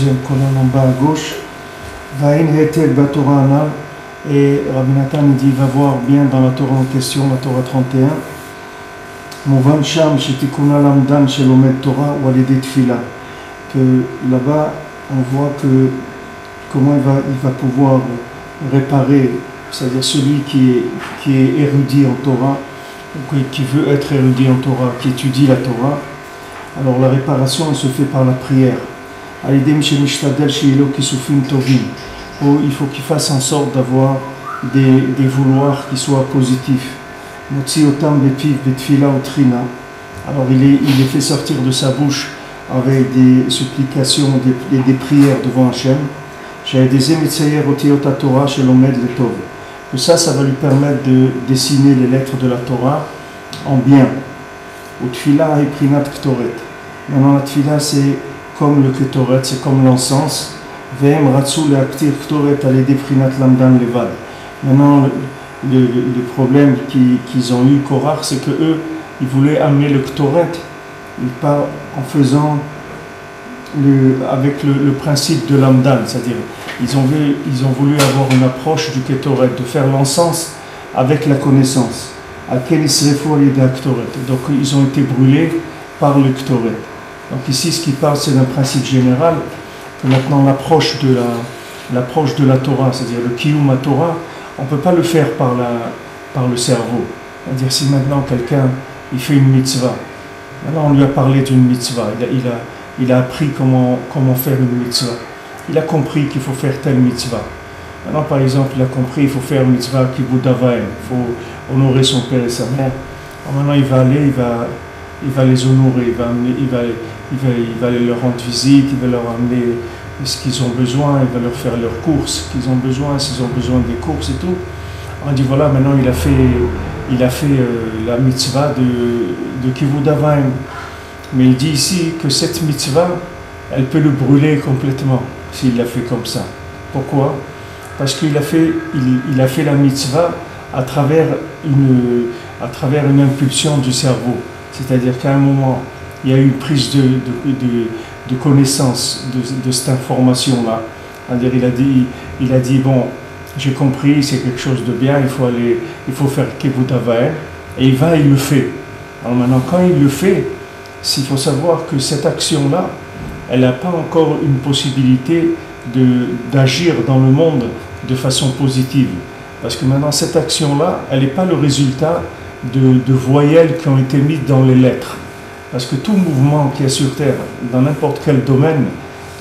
deuxième colonne en bas à gauche. Va'in hetel b'Torah anal. Et Rabbi Nathan dit, va voir bien dans la Torah en question, la Torah 31. Mouvan sham shetikuna lamdan shelomed Torah ou alidé tfila. Que là-bas, on voit que comment il va pouvoir réparer, c'est-à-dire celui qui est érudit en Torah, qui veut être érudit en Torah, qui étudie la Torah. Alors la réparation, elle se fait par la prière. Alidem shemishtadel sheilo kisufim tovim. Il faut qu'il fasse en sorte d'avoir des vouloirs qui soient positifs. Motzi otam bepiv betfila utrina. Alors il est fait sortir de sa bouche avec des supplications, des prières devant Hachem. J'ai des emitsayer otiot Torah chez l'omed le tov. Que ça va lui permettre de dessiner les lettres de la Torah en bien. Utfila et prinat ktoret. Maintenant la tfila c'est comme le ktoret, c'est comme l'encens. Ve'em ratzu le'aktir ktoret alede prinat lamdan levad. Maintenant le problème qu'ils ont eu Korach, c'est que eux ils voulaient amener le ktoret en faisant avec le principe de l'amdan, c'est-à-dire ils ont voulu avoir une approche du Ketoret, de faire l'encens avec la connaissance. Donc ils ont été brûlés par le Ketoret. Donc ici ce qui parle c'est d'un principe général, que maintenant l'approche de la Torah, c'est-à-dire le Kiyum à Torah, on ne peut pas le faire par le cerveau. C'est-à-dire si maintenant quelqu'un il fait une mitzvah, maintenant on lui a parlé d'une mitzvah, il a appris comment faire une mitzvah. Il a compris qu'il faut faire telle mitzvah. Maintenant, par exemple, il a compris qu'il faut faire une mitzvah kibud avaim, il faut honorer son père et sa mère. Alors maintenant, il va aller, il va les honorer, il va aller leur rendre visite, il va leur amener ce qu'ils ont besoin, il va leur faire leurs courses qu'ils ont besoin, s'ils ont besoin des courses et tout. On dit voilà, maintenant il a fait la mitzvah de kibud avaim. Mais il dit ici que cette mitzvah, elle peut le brûler complètement s'il l'a fait comme ça. Pourquoi? Parce qu'il a fait la mitzvah à travers une impulsion du cerveau. C'est-à-dire qu'à un moment, il y a eu une prise de connaissance de cette information-là. C'est-à-dire il a dit bon, j'ai compris, c'est quelque chose de bien, il faut faire kibud avaim, et il le fait. Alors maintenant, quand il le fait, il faut savoir que cette action-là, elle n'a pas encore une possibilité d'agir dans le monde de façon positive. Parce que maintenant, cette action-là, elle n'est pas le résultat de voyelles qui ont été mises dans les lettres. Parce que tout mouvement qu'il y a sur Terre, dans n'importe quel domaine,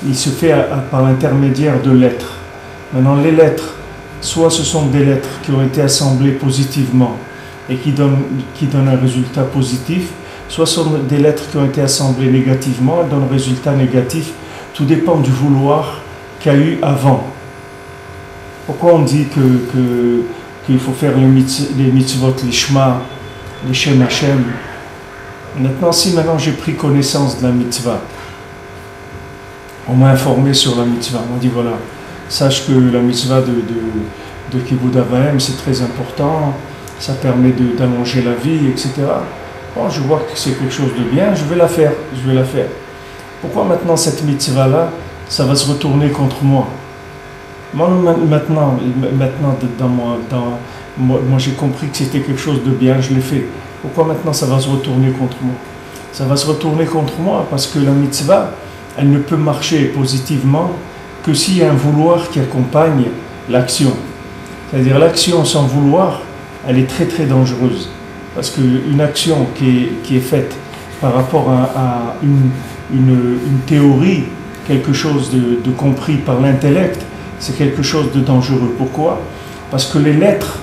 il se fait par l'intermédiaire de lettres. Maintenant, les lettres, soit ce sont des lettres qui ont été assemblées positivement et qui donnent un résultat positif, soit ce sont des lettres qui ont été assemblées négativement et donnent un résultat négatif. Tout dépend du vouloir qu'il y a eu avant. Pourquoi on dit qu'il faut faire les mitzvot, les shema, les shem Hashem? Maintenant, si j'ai pris connaissance de la mitzvah, on m'a informé sur la mitzvah, on m'a dit voilà, sache que la mitzvah de kibud avaim, c'est très important, ça permet d'allonger la vie, etc. Bon, je vois que c'est quelque chose de bien, je vais la faire. Pourquoi maintenant cette mitzvah-là, ça va se retourner contre moi? Moi, moi j'ai compris que c'était quelque chose de bien, je l'ai fait. Pourquoi maintenant ça va se retourner contre moi? Ça va se retourner contre moi parce que la mitzvah, elle ne peut marcher positivement que s'il y a un vouloir qui accompagne l'action. C'est-à-dire l'action sans vouloir, elle est très très dangereuse. Parce qu'une action qui est faite par rapport à une théorie, quelque chose de compris par l'intellect, c'est quelque chose de dangereux. Pourquoi? Parce que les lettres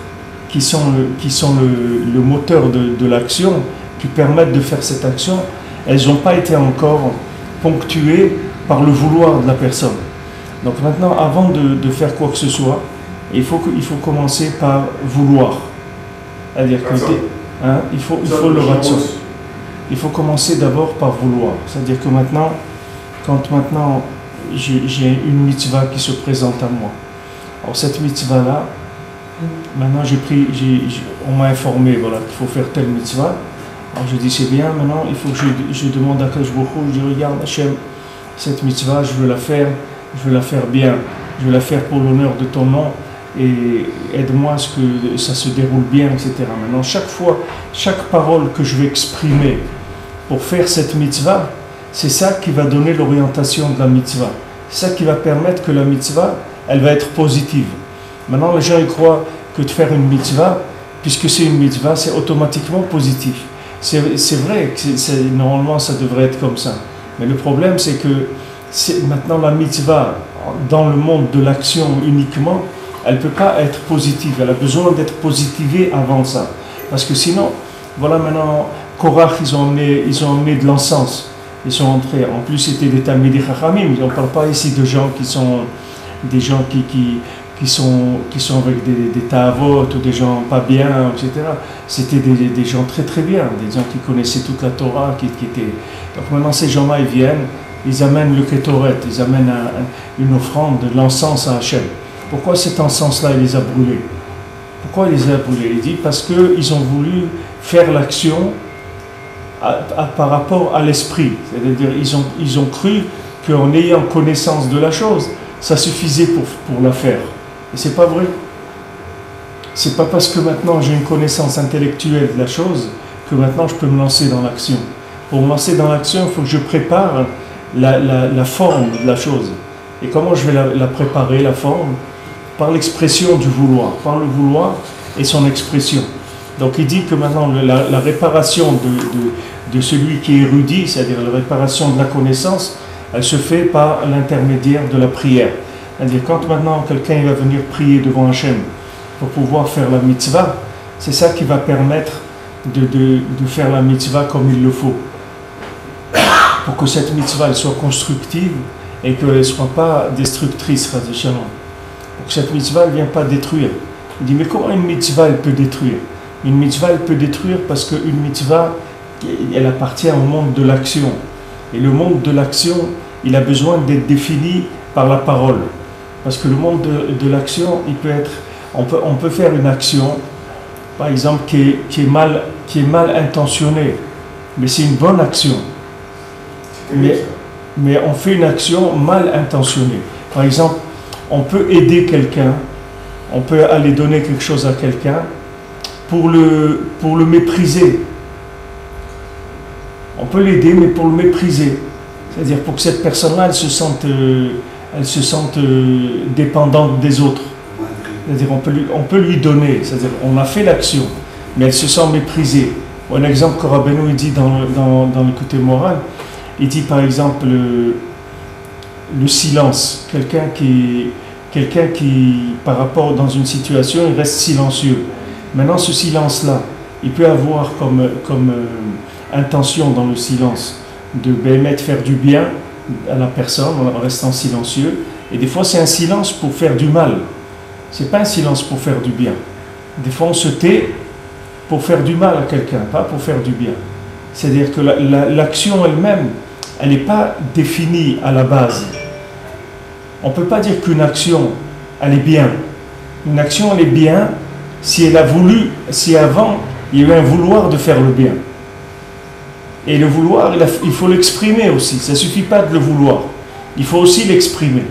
qui sont le moteur de l'action, qui permettent de faire cette action, elles n'ont pas été encore ponctuées par le vouloir de la personne. Donc maintenant, avant de faire quoi que ce soit, il faut commencer par vouloir. C'est-à-dire que il faut le ratio. Il faut commencer d'abord par vouloir. C'est-à-dire que quand j'ai une mitzvah qui se présente à moi, alors cette mitzvah-là, maintenant on m'a informé voilà, qu'il faut faire telle mitzvah. Alors je dis c'est bien, maintenant il faut que je demande à Kadosh Baruch Hu, je dis regarde Hachem, cette mitzvah je veux la faire je veux la faire bien, je veux la faire pour l'honneur de ton nom, et aide-moi à ce que ça se déroule bien, etc. Maintenant, chaque fois, chaque parole que je vais exprimer pour faire cette mitzvah, c'est ça qui va donner l'orientation de la mitzvah. C'est ça qui va permettre que la mitzvah, elle va être positive. Maintenant, les gens ils croient que de faire une mitzvah, puisque c'est une mitzvah, c'est automatiquement positif. C'est vrai que normalement ça devrait être comme ça. Mais le problème, c'est que maintenant la mitzvah, dans le monde de l'action uniquement, elle ne peut pas être positive. Elle a besoin d'être positivée avant ça. Parce que sinon, voilà maintenant, Korach, ils ont emmené de l'encens. Ils sont entrés. En plus, c'était des Talmidei Chachamim. On ne parle pas ici de gens qui sont des gens qui sont avec des ta'avot ou des gens pas bien, etc. C'était des gens très très bien, des gens qui connaissaient toute la Torah, qui étaient... Donc maintenant, ces gens-là, ils viennent, ils amènent le Ketoret, ils amènent une offrande, de l'encens à Hachem. Pourquoi cet encens-là, il les a brûlés? Pourquoi il les a brûlés? Il dit parce qu'ils ont voulu faire l'action par rapport à l'esprit. C'est-à-dire, ils ont cru qu'en ayant connaissance de la chose, ça suffisait pour la faire. Et c'est pas vrai. C'est pas parce que maintenant j'ai une connaissance intellectuelle de la chose que maintenant je peux me lancer dans l'action. Pour me lancer dans l'action, il faut que je prépare la forme de la chose. Et comment je vais la préparer, la forme? Par l'expression du vouloir, par le vouloir et son expression. Donc il dit que maintenant la réparation de celui qui est érudit, c'est-à-dire la réparation de la connaissance, elle se fait par l'intermédiaire de la prière. C'est-à-dire quand maintenant quelqu'un va venir prier devant Hachem pour pouvoir faire la mitzvah, c'est ça qui va permettre de faire la mitzvah comme il le faut. Pour que cette mitzvah elle soit constructive et qu'elle ne soit pas destructrice, radicalement. Pour que cette mitzvah ne vienne pas détruire. Il dit, mais comment une mitzvah elle peut détruire? Une mitzvah elle peut détruire parce qu'une mitzvah elle appartient au monde de l'action. Et le monde de l'action, il a besoin d'être défini par la parole. Parce que le monde de l'action, il peut être... On peut faire une action, par exemple, qui est mal intentionnée. Mais c'est une bonne action. Mais on fait une action mal intentionnée. Par exemple, on peut aider quelqu'un, on peut aller donner quelque chose à quelqu'un pour le mépriser. On peut l'aider, mais pour le mépriser. C'est-à-dire pour que cette personne-là, elle se sente dépendante des autres. C'est-à-dire on peut lui donner. C'est-à-dire on a fait l'action, mais elle se sent méprisée. Un exemple que Rabbeinu il dit dans le côté moral, il dit par exemple le silence. Quelqu'un qui, par rapport dans une situation, il reste silencieux. Maintenant, ce silence-là, il peut avoir comme intention dans le silence de faire du bien à la personne en restant silencieux. Et des fois, c'est un silence pour faire du mal. C'est pas un silence pour faire du bien. Des fois, on se tait pour faire du mal à quelqu'un, pas pour faire du bien. C'est-à-dire que l'action elle-même, elle n'est pas définie à la base. On ne peut pas dire qu'une action, elle est bien. Une action, elle est bien si elle a voulu, si avant, il y a eu un vouloir de faire le bien. Et le vouloir, il faut l'exprimer aussi. Ça ne suffit pas de le vouloir. Il faut aussi l'exprimer.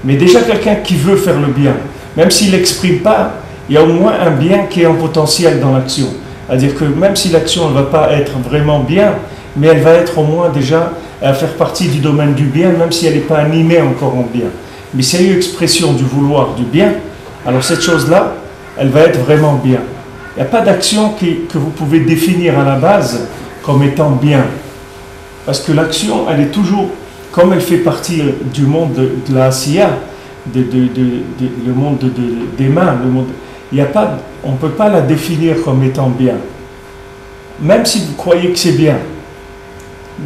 Mais déjà, quelqu'un qui veut faire le bien, même s'il ne l'exprime pas, il y a au moins un bien qui est en potentiel dans l'action. C'est-à-dire que même si l'action ne va pas être vraiment bien, mais elle va être au moins déjà à faire partie du domaine du bien, même si elle n'est pas animée encore en bien. Mais s'il y a eu expression du vouloir du bien, alors cette chose-là, elle va être vraiment bien. Il n'y a pas d'action que vous pouvez définir à la base comme étant bien. Parce que l'action, elle est toujours, comme elle fait partie du monde de la Asiya, le monde des mains, on ne peut pas la définir comme étant bien. Même si vous croyez que c'est bien,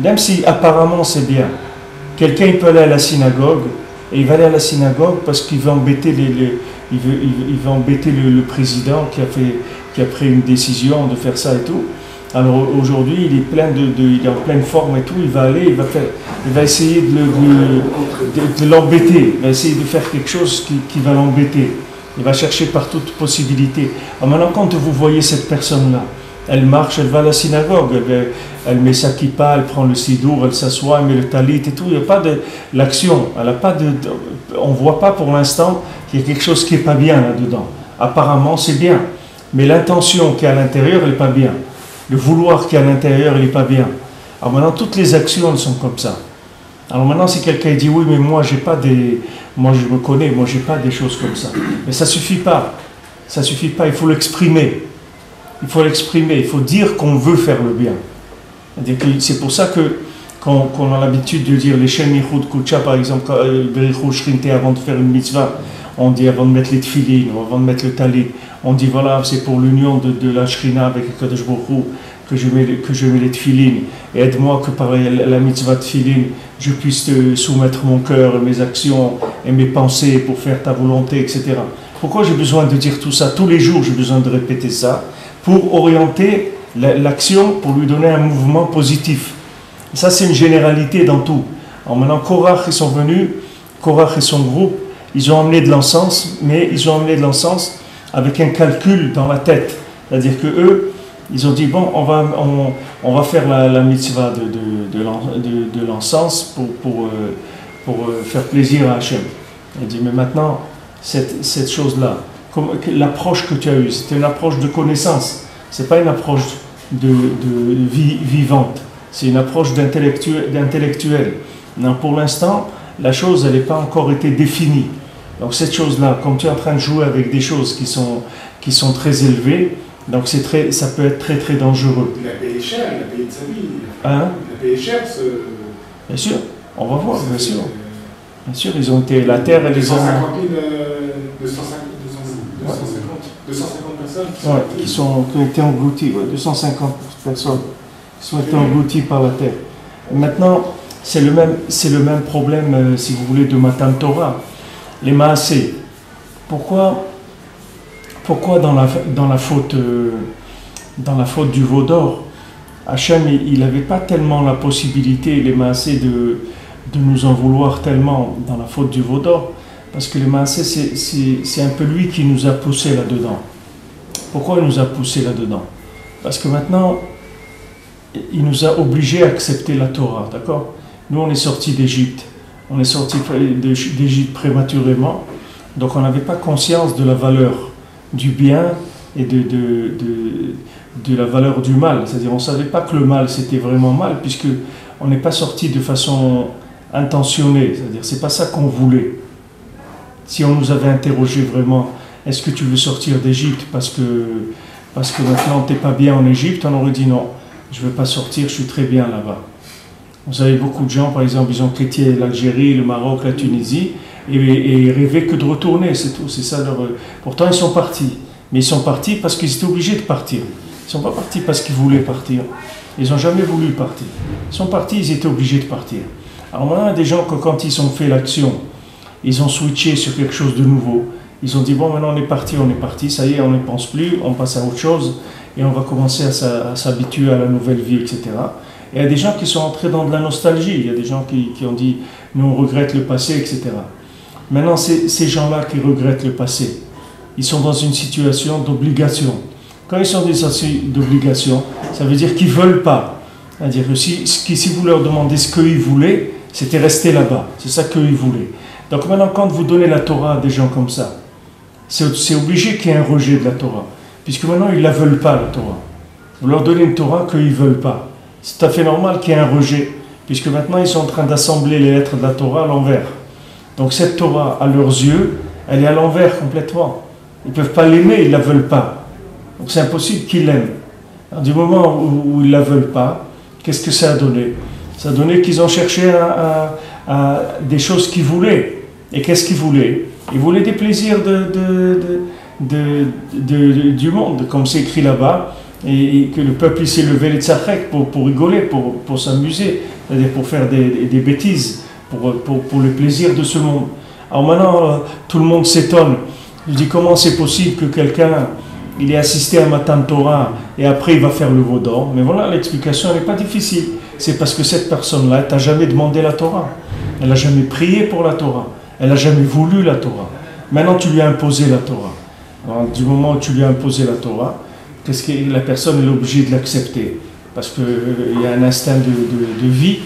même si apparemment c'est bien, quelqu'un il peut aller à la synagogue, et il va aller à la synagogue parce qu'il veut embêter le président qui a pris une décision de faire ça et tout. Alors aujourd'hui, il est en pleine forme et tout, il va aller, il va essayer de l'embêter, il va essayer de faire quelque chose qui va l'embêter. Il va chercher par toute possibilité. Alors maintenant, quand vous voyez cette personne-là, Elle marche, elle va à la synagogue, elle met sa kippa, elle prend le sidour, elle s'assoit, elle met le talit et tout. Il n'y a pas de l'action. Elle a pas on ne voit pas pour l'instant qu'il y a quelque chose qui n'est pas bien là-dedans. Apparemment, c'est bien. Mais l'intention qui est à l'intérieur, elle n'est pas bien. Le vouloir qui est à l'intérieur, il n'est pas bien. Alors maintenant, toutes les actions, elles sont comme ça. Alors maintenant, si quelqu'un dit oui, mais moi, moi je me connais, moi, j'ai pas des choses comme ça. Mais ça suffit pas. Ça suffit pas. Il faut l'exprimer. Il faut l'exprimer. Il faut dire qu'on veut faire le bien. C'est pour ça que qu'on a l'habitude de dire les Shem Yichud Kucha, par exemple, Berichou Shrinte, avant de faire une mitzvah, on dit avant de mettre les tefillin, ou avant de mettre le talit, on dit voilà, c'est pour l'union de la Shrina avec Kadosh Baruch Hu que je mets les tefillin, et aide-moi que par la mitzvah de tefillin, je puisse te soumettre mon cœur, mes actions et mes pensées pour faire ta volonté, etc. Pourquoi j'ai besoin de dire tout ça? Tous les jours, j'ai besoin de répéter ça pour orienter l'action, pour lui donner un mouvement positif. Ça, c'est une généralité dans tout. Alors maintenant, Korach, ils sont venus, Korach et son groupe, ils ont amené de l'encens, mais ils ont amené de l'encens avec un calcul dans la tête. C'est-à-dire que eux, ils ont dit, bon, on va faire la mitzvah de l'encens pour faire plaisir à Hachem. Il dit, mais maintenant, cette chose-là, l'approche que tu as eue, c'était une approche de connaissance. Ce n'est pas une approche de vie vivante. C'est une approche d'intellectuel. Pour l'instant, la chose, elle n'a pas encore été définie. Donc cette chose-là, comme tu es en train de jouer avec des choses qui sont très élevées, donc ça peut être très très dangereux. Il a payé cher, il a payé de sa vie. Hein? Il a payé cher ce... Bien sûr, on va voir, bien sûr. Bien sûr, ils ont été... La terre, elle les a... 250 personnes qui ont été englouties, 250 personnes qui ont été englouties par la terre. Et maintenant, c'est le même problème, si vous voulez, de Matan Torah. Les Maasé. Pourquoi dans la faute du veau d'or, Hachem, il n'avait pas tellement la possibilité, les Maasé, de nous en vouloir tellement dans la faute du veau d'or, parce que les Maasé, c'est un peu lui qui nous a poussé là-dedans. Pourquoi il nous a poussé là-dedans? Parce que maintenant, il nous a obligés à accepter la Torah, d'accord? Nous, on est sortis d'Égypte. On est sortis d'Égypte prématurément. Donc, on n'avait pas conscience de la valeur du bien et de la valeur du mal. C'est-à-dire, on ne savait pas que le mal, c'était vraiment mal, puisqu'on n'est pas sorti de façon intentionnée. C'est-à-dire, c'est pas ça qu'on voulait. Si on nous avait interrogé vraiment, est-ce que tu veux sortir d'Égypte parce que maintenant tu n'es pas bien en Égypte, on aurait dit non, je ne veux pas sortir, je suis très bien là-bas. Vous savez, beaucoup de gens, par exemple, ils ont quitté l'Algérie, le Maroc, la Tunisie, et rêvaient que de retourner, c'est tout. C'est ça leur... Pourtant, ils sont partis. Mais ils sont partis parce qu'ils étaient obligés de partir. Ils ne sont pas partis parce qu'ils voulaient partir. Ils n'ont jamais voulu partir. Ils sont partis, ils étaient obligés de partir. Alors maintenant, il y a des gens que quand ils ont fait l'action, ils ont switché sur quelque chose de nouveau. Ils ont dit, bon, maintenant on est parti, ça y est, on ne pense plus, on passe à autre chose, et on va commencer à s'habituer à la nouvelle vie, etc. Et il y a des gens qui sont entrés dans de la nostalgie, il y a des gens qui ont dit, nous on regrette le passé, etc. Maintenant, ces gens-là qui regrettent le passé, ils sont dans une situation d'obligation. Quand ils sont dans une situation d'obligation, ça veut dire qu'ils ne veulent pas. C'est-à-dire que si vous leur demandez ce qu'ils voulaient, c'était rester là-bas, c'est ça qu'ils voulaient. Donc maintenant, quand vous donnez la Torah à des gens comme ça, c'est obligé qu'il y ait un rejet de la Torah, puisque maintenant ils ne la veulent pas, la Torah. Vous leur donnez une Torah qu'ils ne veulent pas. C'est tout à fait normal qu'il y ait un rejet, puisque maintenant ils sont en train d'assembler les lettres de la Torah à l'envers. Donc cette Torah, à leurs yeux, elle est à l'envers complètement. Ils ne peuvent pas l'aimer, ils ne la veulent pas. Donc c'est impossible qu'ils l'aiment. Alors, du moment où ils ne la veulent pas, qu'est-ce que ça a donné? Ça a donné qu'ils ont cherché à des choses qu'ils voulaient. Et qu'est-ce qu'ils voulaient? Ils voulaient des plaisirs du monde, comme c'est écrit là-bas, et que le peuple s'est levé les tzachek pour rigoler, pour s'amuser, c'est-à-dire pour faire des bêtises, pour le plaisir de ce monde. Alors maintenant, tout le monde s'étonne. Je dis, comment c'est possible que quelqu'un, il ait assisté à Matan Torah, et après il va faire le veau d'or? Mais voilà, l'explication, elle n'est pas difficile. C'est parce que cette personne-là, elle t'a jamais demandé la Torah. Elle n'a jamais prié pour la Torah. Elle n'a jamais voulu la Torah. Maintenant, tu lui as imposé la Torah. Alors, du moment où tu lui as imposé la Torah, qu'est-ce que la personne est obligée de l'accepter. Parce qu'il y a un instinct de vie.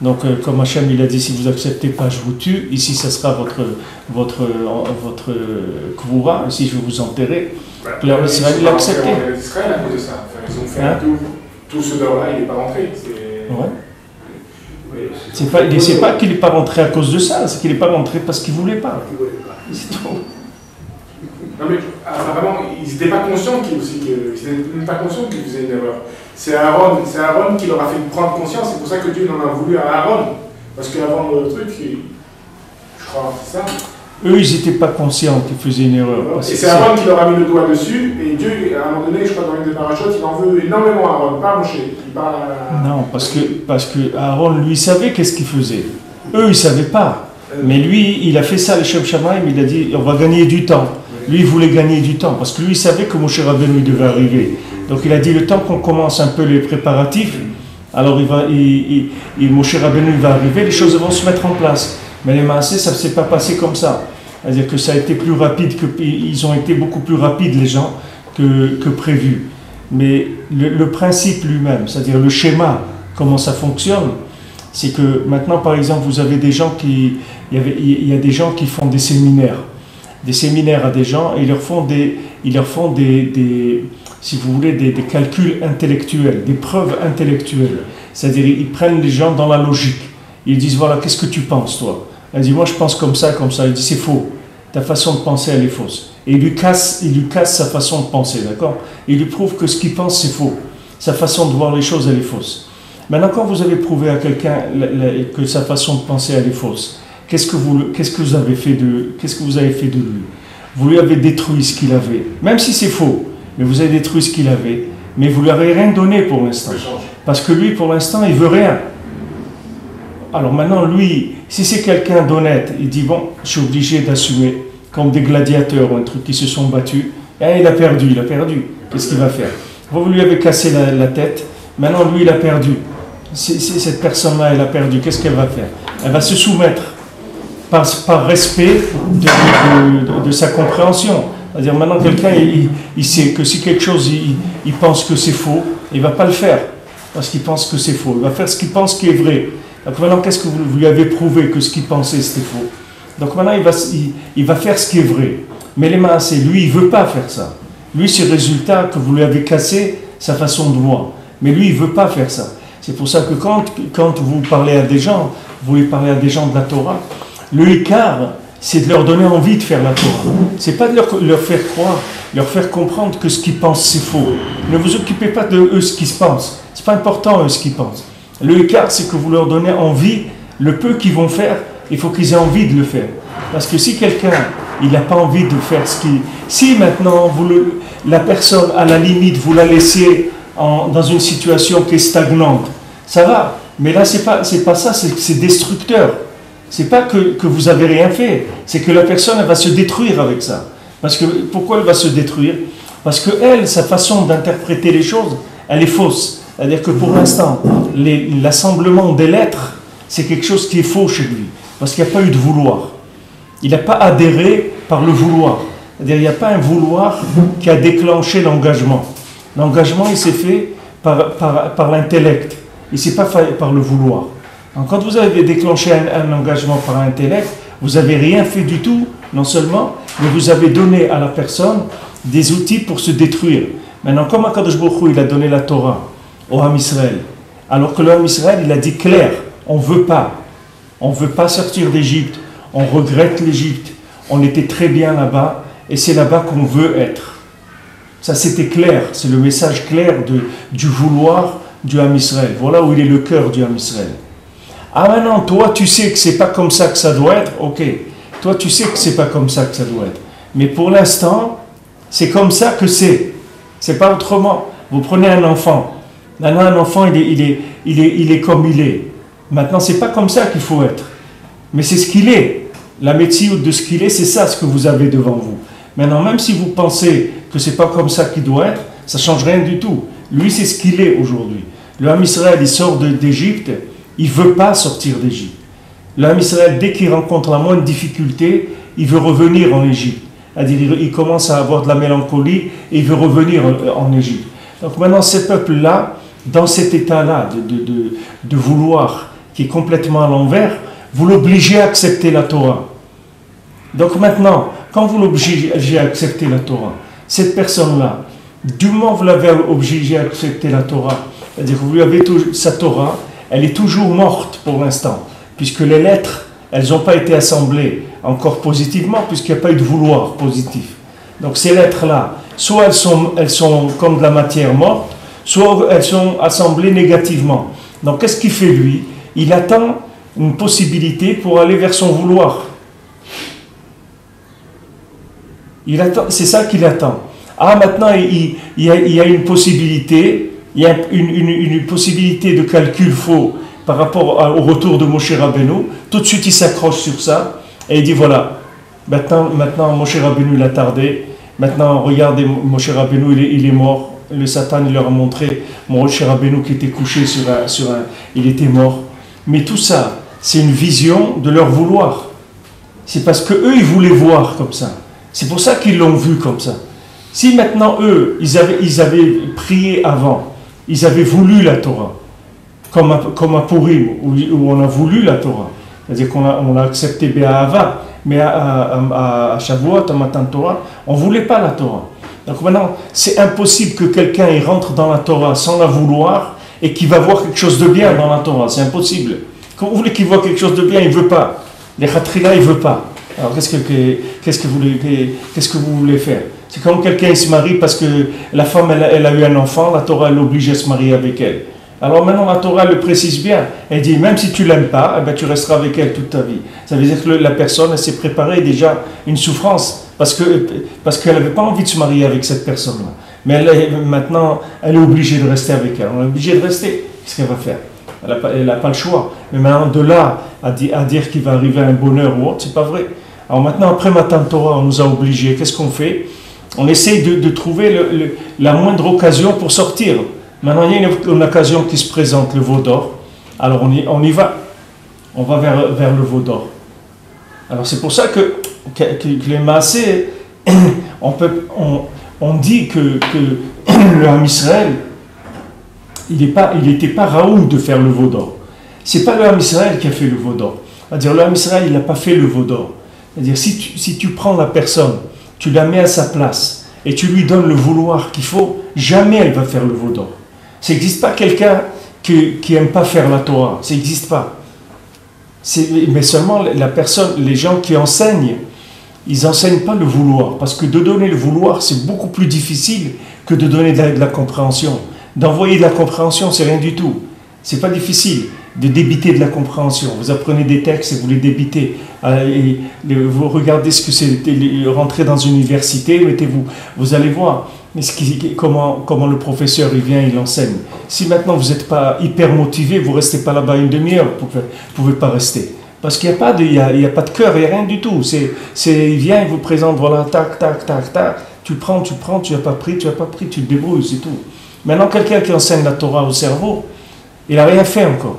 Donc, comme Hachem il a dit, si vous acceptez pas, je vous tue. Ici, ça sera votre kvoura. Ici, je vais vous enterrer. Alors, Israël, il l'a accepté. Israël à cause de ça. Enfin, ils ont fait un tout ce dehors-là, il n'est pas rentré. C'est pas qu'il n'est pas rentré à cause de ça, c'est qu'il n'est pas rentré parce qu'il ne voulait pas. C'est tout. Non mais vraiment, ils n'étaient pas conscients qu'ils faisaient une erreur. C'est Aaron qui leur a fait prendre conscience, c'est pour ça que Dieu en a voulu à Aaron. Parce qu'avant le truc, je crois, c'est ça. Eux, ils n'étaient pas conscients qu'ils faisaient une erreur. Et c'est Aaron qui leur a mis le doigt dessus, et Dieu, à un moment donné, je crois dans une des parachotes, il en veut énormément à Aaron, pas à Moshe. Non, parce que Aaron, lui, savait qu'est-ce qu'il faisait. Eux, ils ne savaient pas. Mais lui, il a fait ça, le Shem Shamaim, il a dit, on va gagner du temps. Lui, il voulait gagner du temps, parce que lui, il savait que Moshe Rabbeinu devait arriver. Donc il a dit, le temps qu'on commence un peu les préparatifs, alors Moshe Rabbeinu va arriver, les choses vont se mettre en place. Mais les Maaseh, ça ne s'est pas passé comme ça. C'est-à-dire que ça a été plus rapide, ils ont été beaucoup plus rapides, les gens, que prévu. Mais le principe lui-même, c'est-à-dire le schéma, comment ça fonctionne, c'est que maintenant, par exemple, vous avez des gens il y a des gens qui font des séminaires à des gens, et ils leur font des si vous voulez, des calculs intellectuels, des preuves intellectuelles. C'est-à-dire, ils prennent les gens dans la logique. Ils disent, voilà, qu'est-ce que tu penses, toi? Elle dit, moi, je pense comme ça, comme ça. Il dit, c'est faux. Ta façon de penser, elle est fausse. Et il lui casse sa façon de penser, d'accord? Il lui prouve que ce qu'il pense, c'est faux. Sa façon de voir les choses, elle est fausse. Maintenant, quand vous avez prouvé à quelqu'un que sa façon de penser, elle est fausse, qu'est-ce que vous avez fait de lui? Vous lui avez détruit ce qu'il avait, même si c'est faux, mais vous avez détruit ce qu'il avait, mais vous lui avez rien donné pour l'instant. Parce que lui, pour l'instant, il veut rien. Alors maintenant, lui, si c'est quelqu'un d'honnête, il dit, bon, je suis obligé d'assumer, comme des gladiateurs ou un truc qui se sont battus, et il a perdu. Qu'est-ce qu'il va faire? Vous lui avez cassé la tête, maintenant lui, il a perdu. Cette personne-là, elle a perdu, qu'est-ce qu'elle va faire? Elle va se soumettre par respect de sa compréhension. C'est-à-dire maintenant quelqu'un il sait que si quelque chose il pense que c'est faux, il ne va pas le faire parce qu'il pense que c'est faux. Il va faire ce qu'il pense qui est vrai. Donc maintenant qu'est-ce que vous lui avez prouvé que ce qu'il pensait c'était faux? Donc maintenant il va faire ce qui est vrai. Mais les Maaseh, lui il ne veut pas faire ça. Lui c'est le résultat que vous lui avez cassé sa façon de voir. Mais lui il ne veut pas faire ça. C'est pour ça que quand vous parlez à des gens, vous voulez parler à des gens de la Torah, le Ikar, c'est de leur donner envie de faire la Torah. C'est pas de leur faire croire, leur faire comprendre que ce qu'ils pensent c'est faux. Ne vous occupez pas de eux ce qu'ils pensent. C'est pas important eux ce qu'ils pensent. Le Ikar, c'est que vous leur donnez envie, le peu qu'ils vont faire, il faut qu'ils aient envie de le faire. Parce que si quelqu'un, il n'a pas envie de faire ce qu'il... Si maintenant, la personne, à la limite, vous la laissez dans une situation qui est stagnante, ça va. Mais là, c'est pas ça, c'est destructeur. C'est pas que vous avez rien fait, c'est que la personne elle va se détruire avec ça. Parce que pourquoi elle va se détruire? Parce que elle, sa façon d'interpréter les choses, elle est fausse. C'est-à-dire que pour l'instant, l'assemblement des lettres, c'est quelque chose qui est faux chez lui, parce qu'il n'y a pas eu de vouloir. Il n'a pas adhéré par le vouloir. C'est-à-dire il n'y a pas un vouloir qui a déclenché l'engagement. L'engagement, il s'est fait par l'intellect. Il ne s'est pas fait par le vouloir. Donc, quand vous avez déclenché un engagement par l'intellect, vous n'avez rien fait du tout, non seulement, mais vous avez donné à la personne des outils pour se détruire. Maintenant, comme Akadosh Baruch Hu, il a donné la Torah au Ham Israël, alors que le Ham Israël, il a dit clair, on ne veut pas sortir d'Égypte, on regrette l'Égypte, on était très bien là-bas, et c'est là-bas qu'on veut être. Ça, c'était clair, c'est le message clair du vouloir du Ham Israël. Voilà où il est le cœur du Ham Israël. Ah maintenant, toi tu sais que c'est pas comme ça que ça doit être, ok. Toi tu sais que c'est pas comme ça que ça doit être. Mais pour l'instant, c'est comme ça que c'est. C'est pas autrement. Vous prenez un enfant. Maintenant un enfant, il est comme il est. Maintenant, c'est pas comme ça qu'il faut être. Mais c'est ce qu'il est. La médecine de ce qu'il est, c'est ça ce que vous avez devant vous. Maintenant, même si vous pensez que c'est pas comme ça qu'il doit être, ça change rien du tout. Lui, c'est ce qu'il est aujourd'hui. Le Ham Israël, il sort d'Égypte. Il ne veut pas sortir d'Égypte. L'homme Israël, dès qu'il rencontre la moindre difficulté, il veut revenir en Égypte. c'est-à-dire il commence à avoir de la mélancolie et il veut revenir en Égypte. Donc maintenant, ces peuples-là, dans cet état-là de vouloir qui est complètement à l'envers, vous l'obligez à accepter la Torah. Donc maintenant, quand vous l'obligez à accepter la Torah, cette personne-là, du moment que vous l'avez obligé à accepter la Torah, c'est-à-dire que vous lui avez sa Torah, elle est toujours morte pour l'instant, puisque les lettres, elles n'ont pas été assemblées encore positivement, puisqu'il n'y a pas eu de vouloir positif. Donc ces lettres-là, soit elles sont comme de la matière morte, soit elles sont assemblées négativement. Donc qu'est-ce qu'il fait lui? Il attend une possibilité pour aller vers son vouloir. C'est ça qu'il attend. Ah, maintenant il y a une possibilité, il y a une possibilité de calcul faux par rapport au retour de Moshe Rabbeinu. Tout de suite il s'accroche sur ça et il dit voilà, maintenant Moshe Rabbeinu l'a tardé. Maintenant regardez, Moshe Rabbeinu il est mort. Le Satan il leur a montré Moshe Rabbeinu qui était couché il était mort. Mais tout ça, c'est une vision de leur vouloir. C'est parce que eux ils voulaient voir comme ça. C'est pour ça qu'ils l'ont vu comme ça. Si maintenant eux, ils avaient prié avant, ils avaient voulu la Torah, comme à Purim, où on a voulu la Torah, c'est-à-dire qu'on a accepté Bé'ahava, mais à Shavuot, à Matan Torah, on ne voulait pas la Torah. Donc maintenant, c'est impossible que quelqu'un il rentre dans la Torah sans la vouloir et qu'il va voir quelque chose de bien dans la Torah. C'est impossible. Quand vous voulez qu'il voit quelque chose de bien, il ne veut pas. Les Khatrila, il ne veut pas. Alors qu'est-ce que vous voulez faire? C'est comme quelqu'un se marie parce que la femme elle a eu un enfant, la Torah l'oblige à se marier avec elle. Alors maintenant la Torah le précise bien, elle dit même si tu l'aimes pas, eh ben, tu resteras avec elle toute ta vie. Ça veut dire que la personne elle s'est préparée déjà une souffrance parce qu'elle n'avait pas envie de se marier avec cette personne-là. Mais maintenant elle est obligée de rester avec elle. On est obligé de rester. Qu'est-ce qu'elle va faire? Elle n'a pas le choix. Mais maintenant de là à dire qu'il va arriver à un bonheur ou autre, c'est pas vrai. Alors maintenant, après Matan Torah, on nous a obligés. Qu'est-ce qu'on fait? On essaye de trouver la moindre occasion pour sortir. Maintenant, il y a une occasion qui se présente, le veau d'or. Alors on y va. On va vers le veau d'or. Alors c'est pour ça que les Maasé, on dit que le Ham Israël, il n'était pas raoult de faire le veau d'or. Ce n'est pas le Ham Israël qui a fait le veau d'or. C'est-à-dire le Ham Israël, il n'a pas fait le veau d'or. C'est-à-dire, si tu prends la personne, tu la mets à sa place et tu lui donnes le vouloir qu'il faut, jamais elle va faire le veau d'or. Ça n'existe pas quelqu'un qui n'aime pas faire la Torah. Ça n'existe pas. Mais seulement la personne, les gens qui enseignent, ils n'enseignent pas le vouloir. Parce que de donner le vouloir, c'est beaucoup plus difficile que de donner de la compréhension. D'envoyer de la compréhension, c'est rien du tout. C'est pas difficile de débiter de la compréhension. Vous apprenez des textes et vous les débitez. Vous regardez ce que c'est rentrer dans une université, mettez-vous, vous allez voir comment le professeur il vient, il enseigne. Si maintenant vous n'êtes pas hyper motivé, vous ne restez pas là-bas une demi-heure, vous ne pouvez pas rester. Parce qu'il n'y a pas de cœur, il n'y a rien du tout. Il vient, il vous présente, voilà, tac, tac, tac, tac. Tu prends, tu n'as pas pris, tu te débrouilles, c'est tout. Maintenant, quelqu'un qui enseigne la Torah au cerveau, il n'a rien fait encore.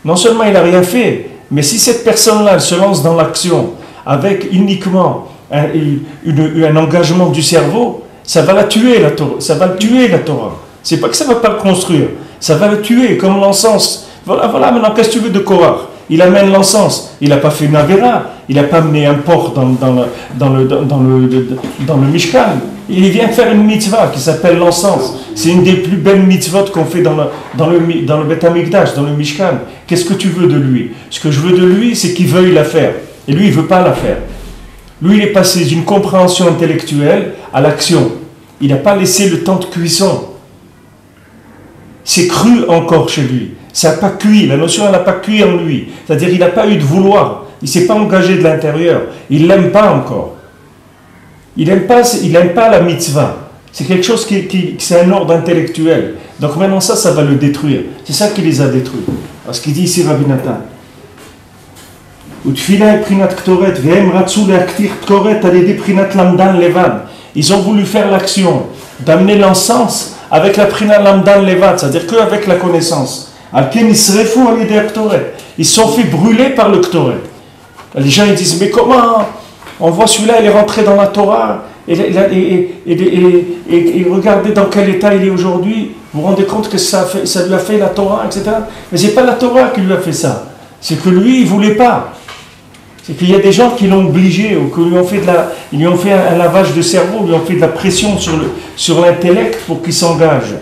Non seulement il n'a rien fait, mais si cette personne-là elle se lance dans l'action avec uniquement un engagement du cerveau, ça va la tuer, la Torah. Ça va le tuer, la Torah. C'est pas que ça ne va pas le construire, ça va le tuer, comme l'encens. Voilà, maintenant, qu'est-ce que tu veux de Korach? Il amène l'encens, il n'a pas fait une avéra, il n'a pas amené un porc dans le Mishkan. Il vient faire une mitzvah qui s'appelle l'encens. C'est une des plus belles mitzvot qu'on fait dans le Beth Amikdash, dans le Mishkan. Qu'est-ce que tu veux de lui? Ce que je veux de lui, c'est qu'il veuille la faire. Et lui, il ne veut pas la faire. Lui, il est passé d'une compréhension intellectuelle à l'action. Il n'a pas laissé le temps de cuisson. C'est cru encore chez lui. Ça n'a pas cuit. La notion, elle n'a pas cuit en lui. C'est-à-dire, il n'a pas eu de vouloir. Il ne s'est pas engagé de l'intérieur. Il ne l'aime pas encore. Il n'aime pas la mitzvah. C'est quelque chose c'est un ordre intellectuel. Donc maintenant, ça va le détruire. C'est ça qui les a détruits. Parce qu'il dit ici, Rabbi Nathan, ils ont voulu faire l'action d'amener l'encens avec la Prina Lamdan Levad, c'est-à-dire qu'avec la connaissance. Ils se sont fait brûler par le Ktoret. Les gens ils disent, mais comment On voit celui-là, il est rentré dans la Torah, et regardez dans quel état il est aujourd'hui. Vous vous rendez compte que ça lui a fait la Torah, etc. Mais ce n'est pas la Torah qui lui a fait ça. C'est que lui, il ne voulait pas. C'est qu'il y a des gens qui l'ont obligé, ou qui lui ont fait un lavage de cerveau, lui ont fait de la pression sur l'intellect pour qu'il s'engage.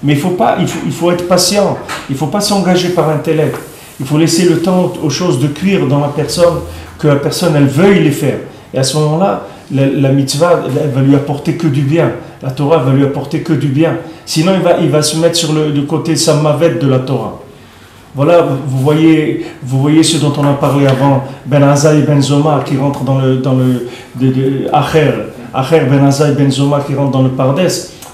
Mais il faut être patient. Il ne faut pas s'engager par intellect. Il faut laisser le temps aux choses de cuire dans la personne, que la personne, elle veuille les faire. Et à ce moment-là, la mitzvah, elle va lui apporter que du bien. La Torah va lui apporter que du bien. Sinon, il va se mettre sur le côté samavet de la Torah. Voilà, vous voyez ce dont on a parlé avant, Ben Azai et Ben Zoma qui rentrent dans le Acher Ben Azai et Ben Zoma qui rentrent dans le Pardes.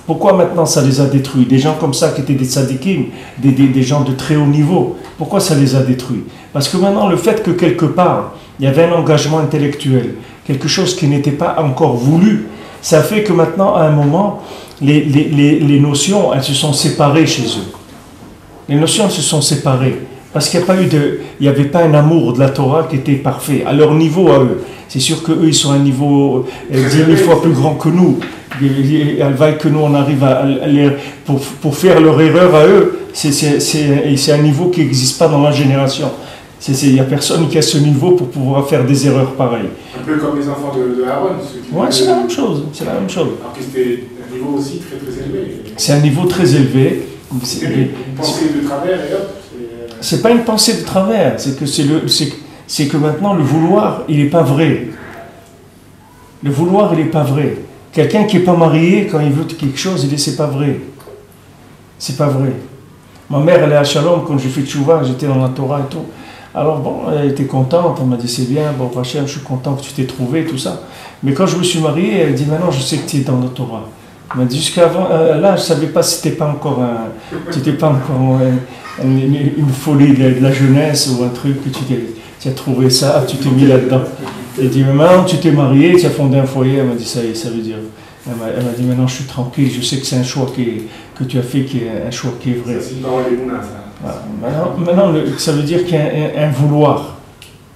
Pourquoi maintenant ça les a détruits? Des gens comme ça qui étaient des tzadikim, des gens de très haut niveau, pourquoi ça les a détruits? Parce que maintenant le fait que quelque part il y avait un engagement intellectuel, quelque chose qui n'était pas encore voulu, ça fait que maintenant à un moment les notions elles se sont séparées chez eux. Les notions se sont séparées parce qu'il n'y avait pas un amour de la Torah qui était parfait à leur niveau à eux. C'est sûr qu'eux ils sont à un niveau 10 000 fois plus grand que nous. Elle va que nous on arrive pour faire leur erreur à eux, c'est un niveau qui n'existe pas dans la génération. Il n'y a personne qui a ce niveau pour pouvoir faire des erreurs pareilles. Un peu comme les enfants de Aaron. Oui, c'est la même chose. C'est la même chose. Alors que c'était un niveau aussi très très élevé. C'est un niveau très élevé. Une pensée de travers et hop. C'est pas une pensée de travers, c'est que maintenant le vouloir, il n'est pas vrai. Le vouloir, il n'est pas vrai. Quelqu'un qui n'est pas marié, quand il veut quelque chose, il dit c'est pas vrai. C'est pas vrai. Ma mère, elle est à Shalom, quand j'ai fait tchouva, j'étais dans la Torah et tout. Alors bon, elle était contente, elle m'a dit c'est bien, bon Rachel, je suis content que tu t'es trouvé, tout ça. Mais quand je me suis marié, elle dit maintenant je sais que tu es dans la Torah. Elle m'a dit jusqu'avant, là je ne savais pas si c'était pas encore une folie de la jeunesse ou un truc que tu as trouvé ça, tu t'es mis là-dedans. Elle dit mais maintenant tu t'es marié, tu as fondé un foyer, elle m'a dit ça veut dire. Elle m'a dit maintenant je suis tranquille, je sais que c'est un choix que tu as fait qui est un choix qui est vrai. Ça, c'est une parole des moulins, ça. Maintenant, ça veut dire qu'il y a un vouloir,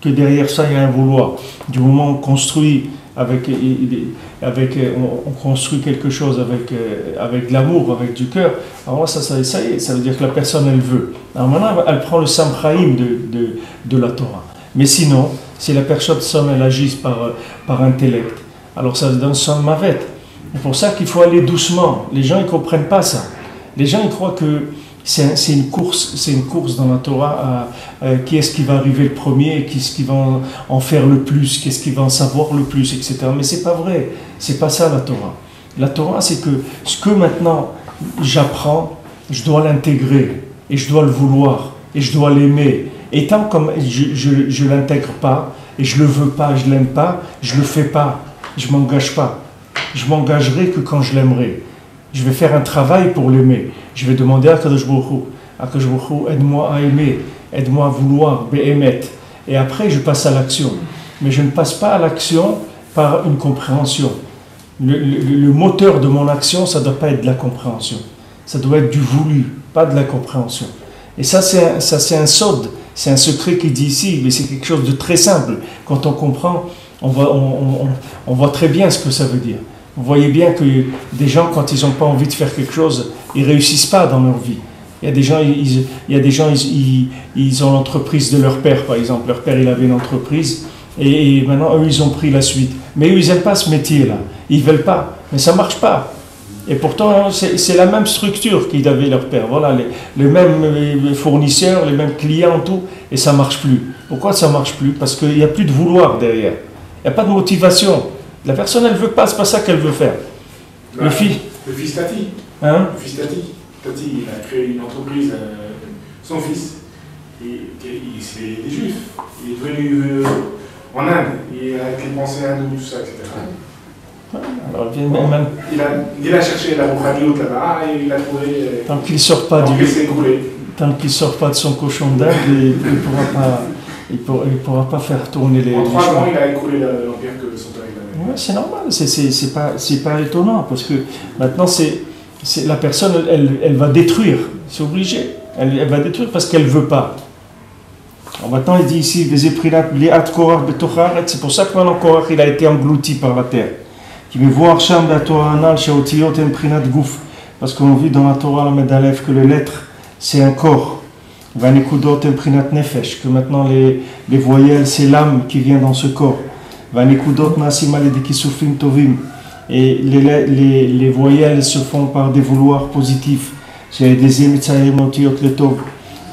que derrière ça il y a un vouloir. Du moment où on construit on construit quelque chose avec de l'amour, avec du cœur, alors ça y est, ça veut dire que la personne elle veut. Alors maintenant elle prend le samchaïm de la Torah. Mais sinon, si la personne elle agisse par intellect, alors ça donne son mavet. C'est pour ça qu'il faut aller doucement. Les gens ils ne comprennent pas ça. Les gens ils croient que c'est une course dans la Torah qui est-ce qui va arriver le premier, qui est-ce qui va en faire le plus, qui est-ce qui va en savoir le plus, etc. Mais c'est pas vrai, c'est pas ça la Torah. La Torah c'est que ce que maintenant j'apprends, je dois l'intégrer, et je dois le vouloir, et je dois l'aimer. Et tant comme je ne l'intègre pas, et je le veux pas, je l'aime pas, je le fais pas, je m'engage pas. Je m'engagerai que quand je l'aimerai. Je vais faire un travail pour l'aimer. Je vais demander à Kadosh Baruch Hu, aide-moi à aimer, aide-moi à vouloir, béhémet. Et après, je passe à l'action. Mais je ne passe pas à l'action par une compréhension. Le moteur de mon action, ça ne doit pas être de la compréhension. Ça doit être du voulu, pas de la compréhension. Et ça, c'est un sod, c'est un secret qui dit ici, mais c'est quelque chose de très simple. Quand on comprend, on voit très bien ce que ça veut dire. Vous voyez bien que des gens, quand ils n'ont pas envie de faire quelque chose, ils ne réussissent pas dans leur vie. Il y a des gens, ils ont l'entreprise de leur père, par exemple. Leur père, il avait une entreprise, et maintenant, eux, ils ont pris la suite. Mais eux, ils n'aiment pas ce métier-là. Ils ne veulent pas, mais ça ne marche pas. Et pourtant, c'est la même structure qu'ils avaient leur père. Voilà, les mêmes fournisseurs, les mêmes clients, tout, et ça ne marche plus. Pourquoi ça ne marche plus? Parce qu'il n'y a plus de vouloir derrière. Il n'y a pas de motivation. La personne, elle ne veut pas, c'est pas ça qu'elle veut faire. Le fils Tati. Hein? Le fils Tati. Tati, il a créé une entreprise, son fils. C'est des juifs. Il est venu en Inde. Il a été pensé à nous, tout ça, etc. Alors, il a cherché la Rouhaniot là-bas et il a trouvé. Tant qu'il ne sort pas de son cochon d'Inde, il ne pourra pas faire tourner les. En 3 ans, il a écroulé l'empire que son père avait. Ouais, c'est normal, c'est pas étonnant, parce que maintenant, la personne, elle va détruire, c'est obligé. Elle va détruire parce qu'elle ne veut pas. Maintenant, il dit ici, c'est pour ça que maintenant Korach il a été englouti par la terre. Parce qu'on vit dans la Torah, la Medalef, que les lettres, c'est un corps. Que maintenant les voyelles, c'est l'âme qui vient dans ce corps. Et les voyelles se font par des vouloirs positifs.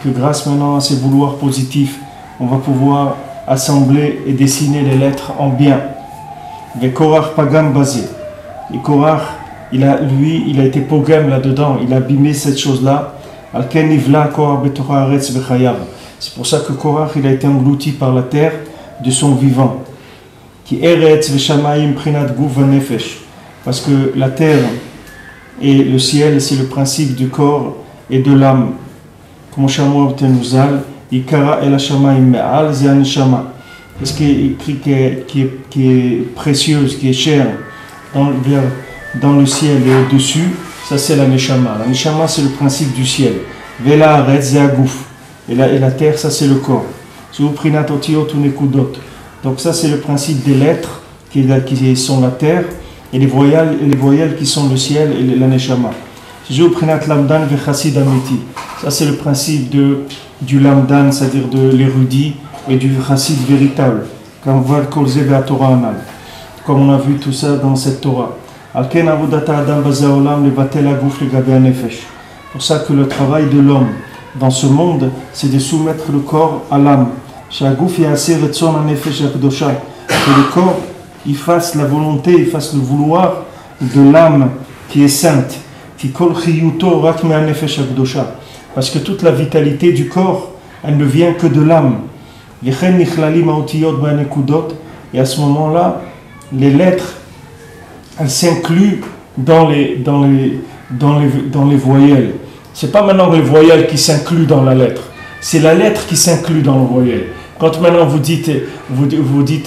Que grâce maintenant à ces vouloirs positifs, on va pouvoir assembler et dessiner les lettres en bien. Et Korach Pagam basé. Et Korach, il a été pogam là-dedans, il a abîmé cette chose-là. C'est pour ça que Korach, il a été englouti par la terre de son vivant. Parce que la terre et le ciel, c'est le principe du corps et de l'âme. Comme Shamoua Tenuzal, Ikara el Hashamayim Me'al Zian Shama. Ce qui est écrit qui est précieuse, qui est chère dans le ciel et au-dessus, ça c'est la Neshama. La Neshama c'est le principe du ciel. Vela Aretz Zeagouf. Et la terre, ça c'est le corps. Donc ça c'est le principe des lettres qui sont la terre et les voyelles qui sont le ciel et la Neshama. Ça c'est le principe du lamdan, c'est-à-dire de l'érudit et du chassid véritable. Comme on a vu tout ça dans cette Torah. C'est pour ça que le travail de l'homme dans ce monde, c'est de soumettre le corps à l'âme. Que le corps il fasse la volonté, il fasse le vouloir de l'âme qui est sainte. Parce que toute la vitalité du corps, elle ne vient que de l'âme. Et à ce moment-là, les lettres, elles s'incluent dans les voyelles. Ce n'est pas maintenant les voyelles qui s'incluent dans la lettre, c'est la lettre qui s'inclut dans le voyelle. Quand maintenant vous dites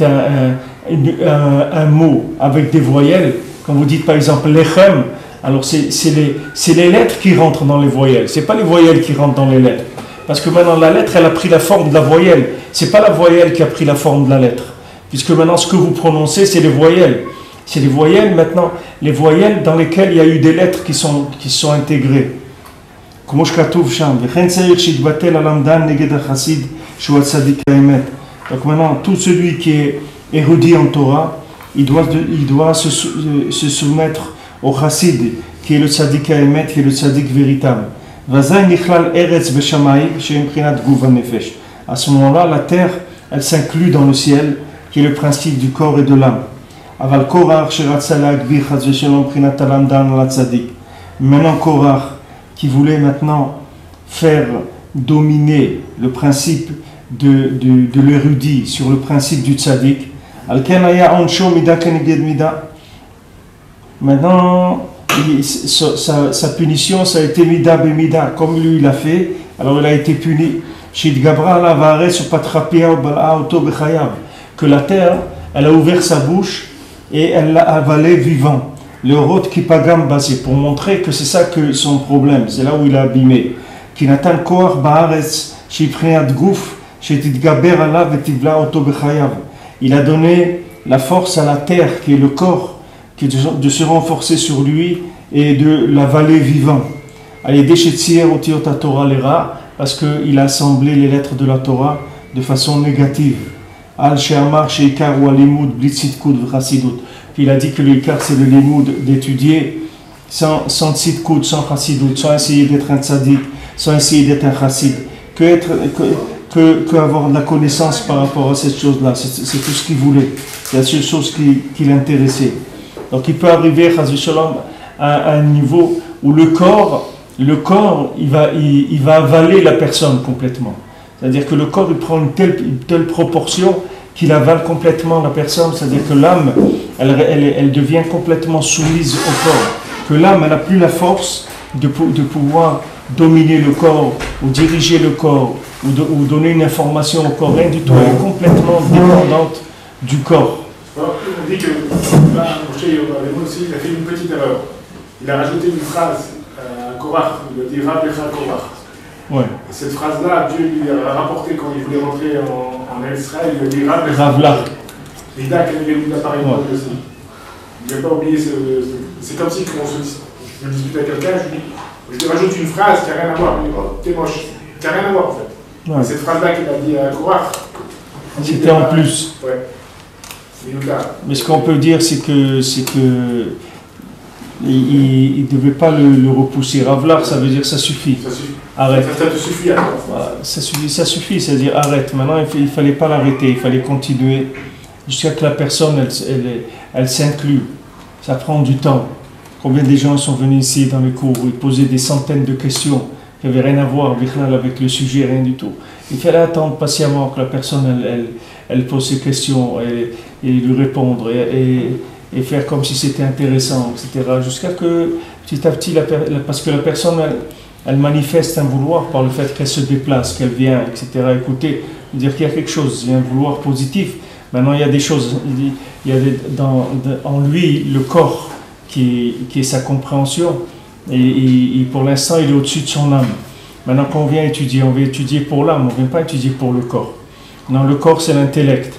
un mot avec des voyelles, quand vous dites par exemple lechem, alors c'est les lettres qui rentrent dans les voyelles, ce n'est pas les voyelles qui rentrent dans les lettres. Parce que maintenant la lettre, elle a pris la forme de la voyelle, ce n'est pas la voyelle qui a pris la forme de la lettre. Puisque maintenant ce que vous prononcez, c'est les voyelles. C'est les voyelles maintenant, les voyelles dans lesquelles il y a eu des lettres qui sont intégrées. Donc maintenant, tout celui qui est érudit en Torah, il doit se soumettre au chassid, qui est le tzaddik haemet, qui est le tzaddik véritable. À ce moment-là, la terre, elle s'inclut dans le ciel, qui est le principe du corps et de l'âme. Maintenant, Korach, qui voulait maintenant faire dominer le principe de l'érudit sur le principe du tzaddik. Maintenant, sa punition, ça a été mida bemida, comme lui il a fait, alors il a été puni. Que la terre, elle a ouvert sa bouche et elle l'a avalé vivant. Le rot qui pagam basé, pour montrer que c'est ça que son problème, c'est là où il a abîmé. Il a donné la force à la terre, qui est le corps, de se renforcer sur lui et de l'avaler vivant. Parce qu'il a assemblé les lettres de la Torah de façon négative. Puis il a dit que l'ikar c'est le limoud, d'étudier sans tzidkout, sans chassidut, sans essayer d'être un tzaddik, sans essayer d'être un chassid, que avoir de la connaissance par rapport à cette chose-là. C'est tout ce qu'il voulait, c'est la seule chose qui l'intéressait. Donc il peut arriver à un niveau où le corps il va avaler la personne complètement. C'est-à-dire que le corps il prend une telle proportion qu'il avale complètement la personne, c'est-à-dire que l'âme, elle devient complètement soumise au corps. Que l'âme, elle n'a plus la force de pouvoir dominer le corps, ou diriger le corps, ou donner une information au corps, rien du tout. Elle est complètement dépendante du corps. On dit que Moshe aussi, il a fait une petite erreur. Il a rajouté une phrase à Korach, il a dit Rav Lecha Korach. Ouais. Et cette phrase-là, Dieu lui a rapporté quand il voulait rentrer en Israël, il lui a dit Ravla. Lida, quel est l'appareil aussi. Il n'a pas oublié c'est comme si quand je discute avec quelqu'un, je lui rajoute une phrase qui n'a rien à voir. Je lui dis, oh, t'es moche. Qui n'a rien à voir en fait. Ouais. Cette phrase-là qu'il a dit à Korach. C'était en plus. Ouais. Mais ce qu'on peut dire, c'est que il ne devait pas le repousser. Ravlar, ça veut dire ça suffit. Ça suffit. Arrête. Ça te suffit alors. Voilà, ça suffit, c'est-à-dire arrête. Maintenant, il ne fallait pas l'arrêter, il fallait continuer jusqu'à que la personne, elle s'inclue. Ça prend du temps. Combien de gens sont venus ici dans les cours où ils posaient des centaines de questions qui n'avaient rien à voir avec le sujet, rien du tout. Il fallait attendre patiemment que la personne, elle pose ses questions et lui répondre et faire comme si c'était intéressant, etc. Jusqu'à que, petit à petit, parce que la personne, elle manifeste un vouloir par le fait qu'elle se déplace, qu'elle vient, etc. Écouter, dire qu'il y a quelque chose, il y a un vouloir positif. Maintenant, il y a des choses, il y a en lui, le corps qui est sa compréhension, et pour l'instant, il est au-dessus de son âme. Maintenant, quand on vient étudier pour l'âme, on ne vient pas étudier pour le corps. Non, le corps, c'est l'intellect.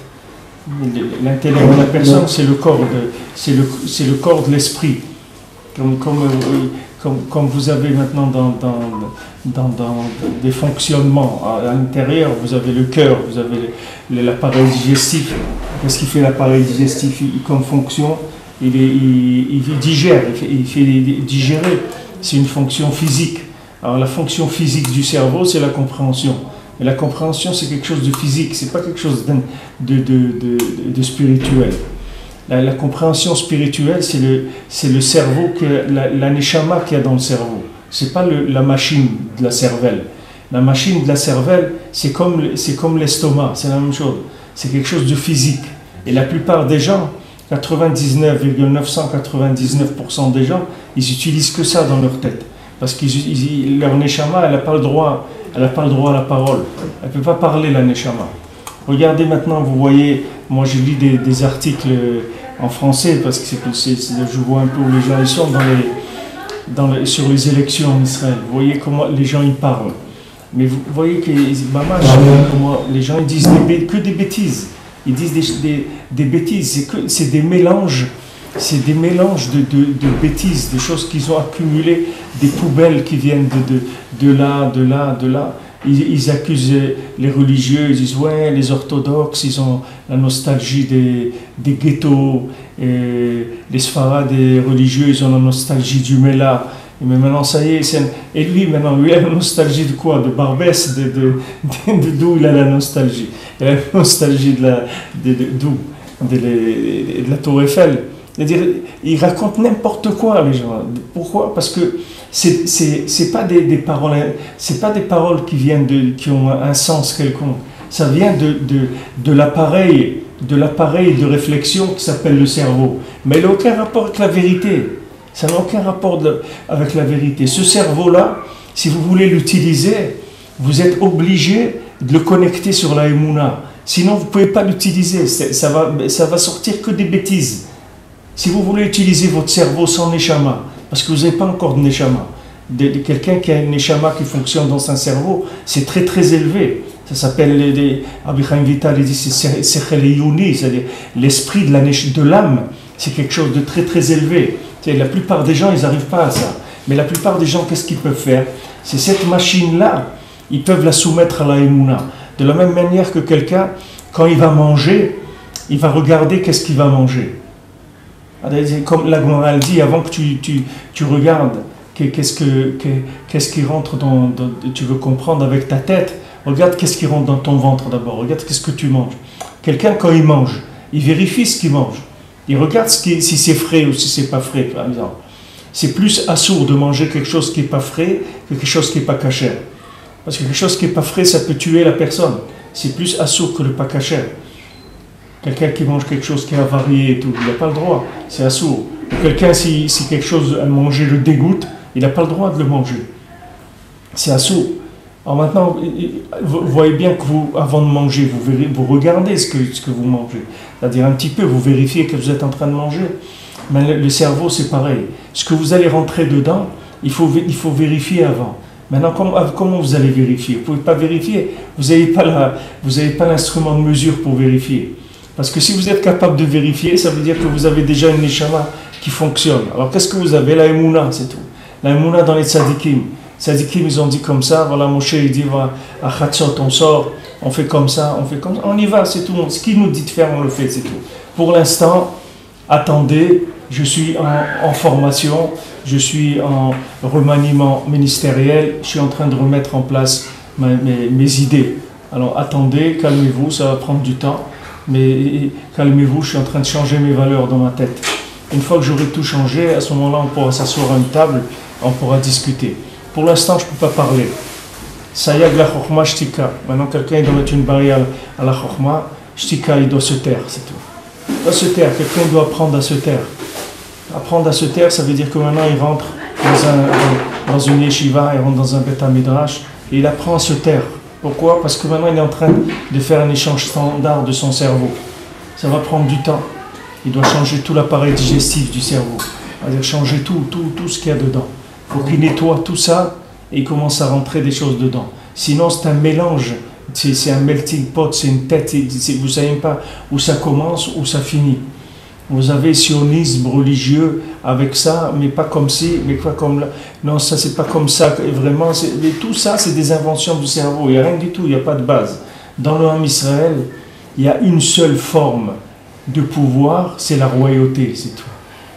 L'intellect de la personne, c'est le corps de l'esprit. Comme vous avez maintenant dans des fonctionnements à l'intérieur, vous avez le cœur, vous avez l'appareil digestif. Qu'est-ce qui fait l'appareil digestif comme fonction? Il digère, il fait digérer. C'est une fonction physique. Alors la fonction physique du cerveau, c'est la compréhension. Et la compréhension, c'est quelque chose de physique, c'est pas quelque chose de spirituel. La compréhension spirituelle, c'est le cerveau, la neshama qu'il y a dans le cerveau. C'est pas la machine de la cervelle. La machine de la cervelle, c'est comme l'estomac, c'est la même chose. C'est quelque chose de physique. Et la plupart des gens, 99,999% des gens, ils utilisent que ça dans leur tête. Parce que leur neshama, elle n'a pas le droit à la parole. Elle ne peut pas parler, la neshama. Regardez maintenant, vous voyez, moi je lis des articles en français, parce que je vois un peu où les gens ils sont sur les élections en Israël. Vous voyez comment les gens y parlent. Mais vous voyez que les gens ils disent que des bêtises. Ils disent des bêtises. C'est des mélanges. C'est des mélanges de bêtises, de choses qu'ils ont accumulées, des poubelles qui viennent de là. Ils accusent les religieux, ils disent ouais, les orthodoxes, ils ont la nostalgie des ghettos, et les sfarades des religieux, ils ont la nostalgie du Mela. Mais maintenant, ça y est, et lui, il a la nostalgie de quoi? De Barbès, d'où il a la nostalgie? Il a la nostalgie de la Tour Eiffel. C'est-à-dire, ils racontent n'importe quoi, les gens. Pourquoi? Parce que c'est pas des paroles qui ont un sens quelconque. Ça vient de l'appareil de réflexion qui s'appelle le cerveau. Mais il n'a aucun rapport avec la vérité. Ça n'a aucun rapport avec la vérité. Ce cerveau-là, si vous voulez l'utiliser, vous êtes obligé de le connecter sur la Emouna. Sinon, vous ne pouvez pas l'utiliser. Ça va sortir que des bêtises. Si vous voulez utiliser votre cerveau sans neshama, parce que vous n'avez pas encore de neshama, quelqu'un qui a une neshama qui fonctionne dans son cerveau, c'est très très élevé. Ça s'appelle, Rabbi Chaim Vital dit, c'est sechel yuni, c'est-à-dire l'esprit de l'âme, c'est quelque chose de très très élevé. La plupart des gens, ils n'arrivent pas à ça. Mais la plupart des gens, qu'est-ce qu'ils peuvent faire? C'est cette machine-là, ils peuvent la soumettre à la Emouna. De la même manière que quelqu'un, quand il va manger, il va regarder qu'est-ce qu'il va manger. Comme la Gemara dit, avant que tu regardes qu'est-ce qui rentre tu veux comprendre avec ta tête, regarde qu'est-ce qui rentre dans ton ventre d'abord, regarde qu'est-ce que tu manges. Quelqu'un, quand il mange, il vérifie ce qu'il mange. Il regarde si c'est frais ou si c'est pas frais, par exemple. C'est plus assourd de manger quelque chose qui n'est pas frais que quelque chose qui n'est pas cachère. Parce que quelque chose qui n'est pas frais, ça peut tuer la personne. C'est plus assourd que le pas cachère. Quelqu'un qui mange quelque chose qui est avarié et tout, il n'a pas le droit, c'est assourd. Quelqu'un, si quelque chose à manger le dégoûte, il n'a pas le droit de le manger. C'est assourd. Alors maintenant, vous voyez bien que avant de manger, vous regardez ce que vous mangez. C'est-à-dire un petit peu, vous vérifiez que vous êtes en train de manger. Mais le cerveau, c'est pareil. Ce que vous allez rentrer dedans, il faut vérifier avant. Maintenant, comment vous allez vérifier? Vous ne pouvez pas vérifier. Vous n'avez pas l'instrument de mesure pour vérifier. Parce que si vous êtes capable de vérifier, ça veut dire que vous avez déjà une neshama qui fonctionne. Alors qu'est-ce que vous avez? La Emouna, c'est tout. La Emouna dans les tzadikim. Les tzadikim, ils ont dit comme ça. Voilà, Moshe, il dit, voilà, à Chatzot, on sort, on fait comme ça, on fait comme ça. On y va, c'est tout. Ce qu'il nous dit de faire, on le fait, c'est tout. Pour l'instant, attendez, je suis en formation, je suis en remaniement ministériel, je suis en train de remettre en place mes idées. Alors attendez, calmez-vous, ça va prendre du temps, mais calmez-vous, je suis en train de changer mes valeurs dans ma tête. Une fois que j'aurai tout changé, à ce moment-là, on pourra s'asseoir à une table, on pourra discuter. Pour l'instant, je ne peux pas parler. Sayag la chokhma shtika. Maintenant, quelqu'un doit mettre une barrière à la chokhma, shtika, il doit se taire, c'est tout. Il doit se taire, quelqu'un doit apprendre à se taire. Apprendre à se taire, ça veut dire que maintenant il rentre dans une yeshiva, il rentre dans un bêta midrash, et il apprend à se taire. Pourquoi? Parce que maintenant il est en train de faire un échange standard de son cerveau. Ça va prendre du temps. Il doit changer tout l'appareil digestif du cerveau. C'est-à-dire changer tout ce qu'il y a dedans. Il faut qu'il nettoie tout ça et il commence à rentrer des choses dedans. Sinon c'est un mélange, c'est un melting pot, c'est une tête, vous ne savez pas où ça commence, où ça finit. Vous avez sionisme religieux avec ça, mais pas comme ci, mais pas comme là. Non, ça c'est pas comme ça. Vraiment, mais tout ça c'est des inventions du cerveau. Il n'y a rien du tout, il n'y a pas de base. Dans le Ham Israël, il y a une seule forme de pouvoir, c'est la royauté, c'est tout.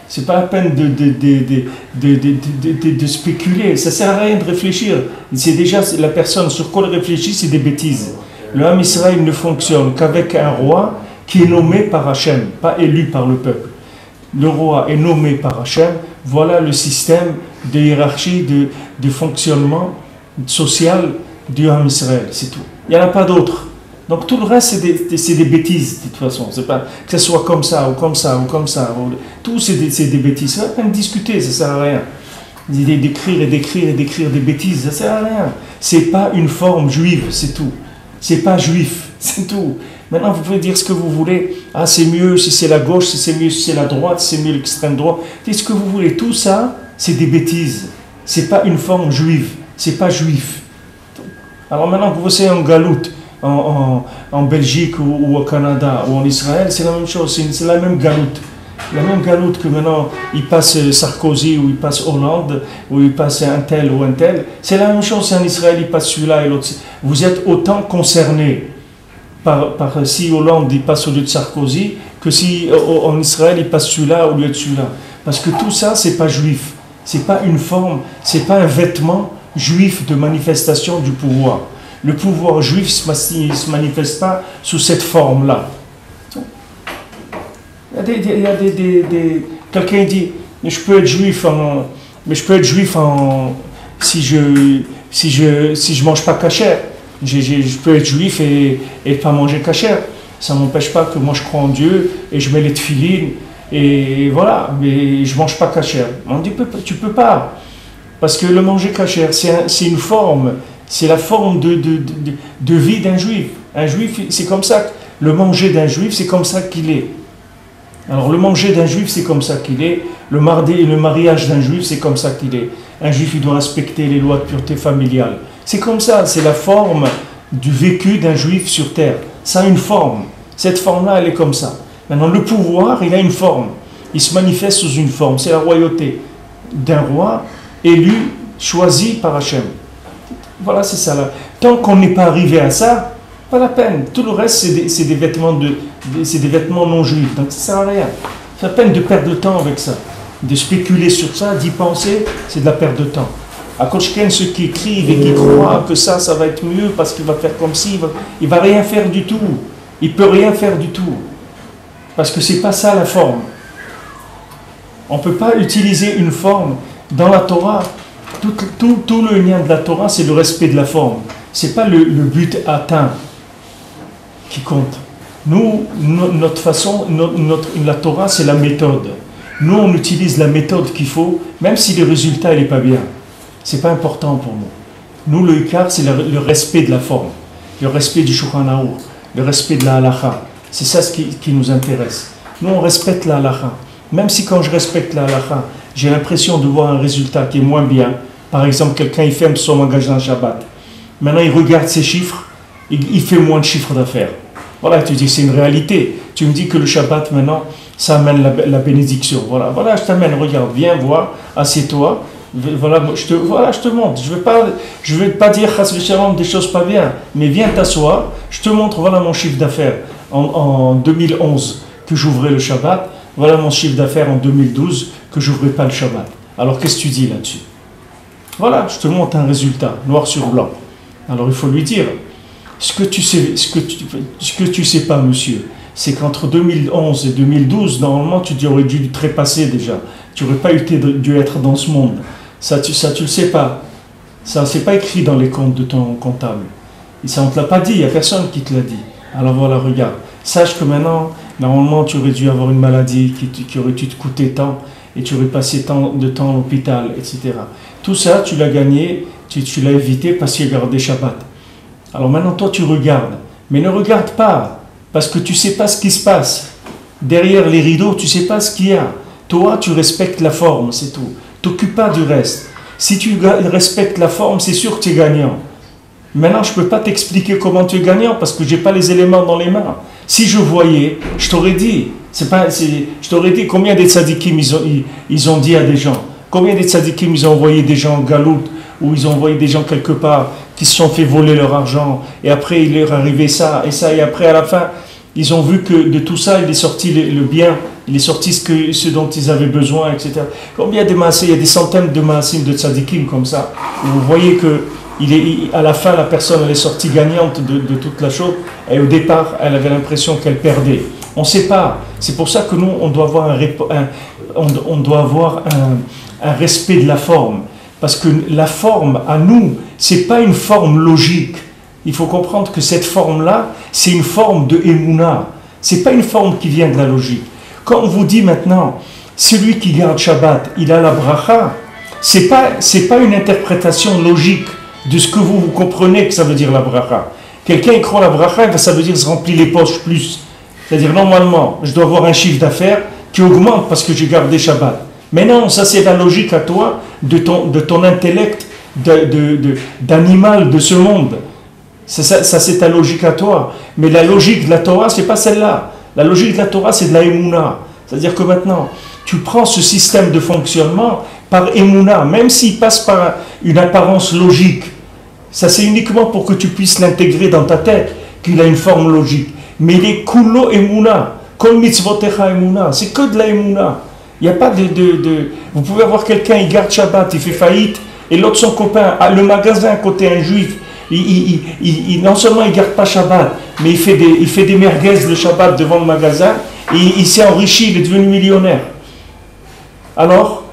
C'est pas la peine de spéculer. Ça sert à rien de réfléchir. C'est déjà la personne sur quoi elle réfléchit, c'est des bêtises. Le Ham Israël ne fonctionne qu'avec un roi qui est nommé par Hachem, pas élu par le peuple. Le roi est nommé par Hachem. Voilà le système de hiérarchie, de fonctionnement social du Ham Israël, c'est tout. Il n'y en a pas d'autre. Donc tout le reste, c'est des bêtises, de toute façon. C'est pas que ce soit comme ça, ou comme ça, ou comme ça. Tout, c'est des bêtises. Ça ne sert à rien de discuter, ça ne sert à rien. D'écrire des bêtises, ça ne sert à rien. C'est pas une forme juive, c'est tout. C'est pas juif, c'est tout. Maintenant, vous pouvez dire ce que vous voulez. Ah, c'est mieux si c'est la gauche, si c'est mieux si c'est la droite, si c'est mieux l'extrême droite. Dites ce que vous voulez. Tout ça, c'est des bêtises. C'est pas une forme juive. C'est pas juif. Alors maintenant que vous êtes en galoute, en Belgique ou au Canada ou en Israël, c'est la même chose. C'est la même galoute. La même galoute que maintenant, il passe Sarkozy ou il passe Hollande ou il passe un tel ou un tel. C'est la même chose si en Israël, il passe celui-là et l'autre. Vous êtes autant concernés par si Hollande il passe au lieu de Sarkozy que si en Israël il passe celui-là au lieu de celui-là. Parce que tout ça, c'est pas juif. C'est pas une forme, c'est pas un vêtement juif de manifestation du pouvoir. Le pouvoir juif ne se manifeste pas sous cette forme-là. Quelqu'un dit, mais je peux être juif si je mange pas kasher. Je peux être juif et pas manger kasher. Ça n'empêche pas que moi je crois en Dieu et je mets les tefilines et voilà, mais je mange pas kasher. On dit tu peux pas, parce que le manger kasher c'est une forme, c'est la forme de vie d'un juif. Un juif, c'est comme ça. Le manger d'un juif, c'est comme ça qu'il est. Alors le manger d'un juif, c'est comme ça qu'il est. Le mariage d'un juif, c'est comme ça qu'il est. Un juif, il doit respecter les lois de pureté familiale. C'est comme ça, c'est la forme du vécu d'un juif sur terre. Ça a une forme. Cette forme-là, elle est comme ça. Maintenant, le pouvoir, il a une forme. Il se manifeste sous une forme. C'est la royauté d'un roi élu, choisi par Hachem. Voilà, c'est ça là. Tant qu'on n'est pas arrivé à ça, pas la peine. Tout le reste, c'est des vêtements non juifs. Donc ça ne sert à rien. C'est la peine de perdre le temps avec ça. De spéculer sur ça, d'y penser, c'est de la perte de temps. À Kochken, ceux qui écrivent et qui croient que ça va être mieux parce qu'il va faire comme ci, il va rien faire du tout. Il peut rien faire du tout. Parce que c'est pas ça la forme. On ne peut pas utiliser une forme. Dans la Torah, tout le lien de la Torah, c'est le respect de la forme. C'est pas le but atteint qui compte. Nous, notre façon, la Torah, c'est la méthode. Nous, on utilise la méthode qu'il faut, même si le résultat n'est pas bien. C'est pas important pour nous. Nous, le Ikar, c'est le respect de la forme, le respect du Shulchan Aruch, le respect de la halacha. C'est ça ce qui nous intéresse. Nous, on respecte la halacha. Même si quand je respecte la halacha, j'ai l'impression de voir un résultat qui est moins bien, Par exemple, quelqu'un il ferme son magasin Shabbat. Maintenant, il regarde ses chiffres, il fait moins de chiffre d'affaires. Voilà, tu dis c'est une réalité. Tu me dis que le Shabbat maintenant, ça amène la bénédiction. Voilà, je t'amène, regarde, viens voir, assieds-toi. Voilà, je te montre. Je vais pas dire des choses pas bien, mais viens t'asseoir. Je te montre, voilà mon chiffre d'affaires en 2011 que j'ouvrais le Shabbat. Voilà mon chiffre d'affaires en 2012 que j'ouvrais pas le Shabbat. Alors qu'est-ce que tu dis là-dessus? Voilà, je te montre un résultat, noir sur blanc. Alors il faut lui dire, ce que tu sais pas, monsieur, c'est qu'entre 2011 et 2012, normalement, tu aurais dû trépasser déjà. Tu n'aurais pas dû être dans ce monde. Ça, tu le sais pas. Ça, c'est pas écrit dans les comptes de ton comptable. Et ça, on ne te l'a pas dit, il n'y a personne qui te l'a dit. Alors voilà, regarde. Sache que maintenant, normalement, tu aurais dû avoir une maladie qui aurait dû te coûter tant, et tu aurais passé tant de temps à l'hôpital, etc. Tout ça, tu l'as gagné, tu l'as évité parce qu'il y a gardé Shabbat. Alors maintenant, toi, tu regardes. Mais ne regarde pas, parce que tu ne sais pas ce qui se passe. Derrière les rideaux, tu ne sais pas ce qu'il y a. Toi, tu respectes la forme, c'est tout. T'occupe pas du reste. Si tu respectes la forme, c'est sûr que tu es gagnant. Maintenant, je ne peux pas t'expliquer comment tu es gagnant, parce que je n'ai pas les éléments dans les mains. Si je voyais, je t'aurais dit. Je t'aurais dit combien de tzadikim ils ont dit à des gens. Combien de tzadikim ils ont envoyé des gens en galoute, ou ils ont envoyé des gens quelque part, qui se sont fait voler leur argent, et après il leur est arrivé ça, et après à la fin, ils ont vu que de tout ça, il est sorti le bien, il est sorti ce dont ils avaient besoin, etc. Combien de maasim, il y a des centaines de maasim de tzadikim comme ça, où vous voyez que à la fin, la personne elle est sortie gagnante de toute la chose, et au départ, elle avait l'impression qu'elle perdait. On ne sait pas. C'est pour ça que nous, on doit avoir un respect de la forme. Parce que la forme, à nous, ce n'est pas une forme logique. Il faut comprendre que cette forme-là, c'est une forme de Emouna. Ce n'est pas une forme qui vient de la logique. Quand on vous dit maintenant, celui qui garde Shabbat, il a la bracha, ce n'est pas une interprétation logique de ce que vous comprenez que ça veut dire la bracha. Quelqu'un il croit la bracha, ça veut dire se remplir les poches plus. C'est-à-dire, normalement, je dois avoir un chiffre d'affaires qui augmente parce que j'ai gardé Shabbat. Mais non, ça c'est la logique à toi, de ton intellect d'animal de ce monde. Ça c'est ta logique à toi. Mais la logique de la Torah, c'est pas celle-là. La logique de la Torah, c'est de la Emouna. C'est-à-dire que maintenant, tu prends ce système de fonctionnement par Emouna, même s'il passe par une apparence logique. Ça c'est uniquement pour que tu puisses l'intégrer dans ta tête, qu'il a une forme logique. Mais il est kulo Emouna, kol mitzvotecha Emouna, c'est que de la Emouna. Il n'y a pas Vous pouvez avoir quelqu'un, il garde Shabbat, il fait faillite, et l'autre, son copain, a le magasin à côté, un juif, non seulement il ne garde pas Shabbat, mais il fait des merguez le Shabbat devant le magasin, et il s'est enrichi, il est devenu millionnaire. Alors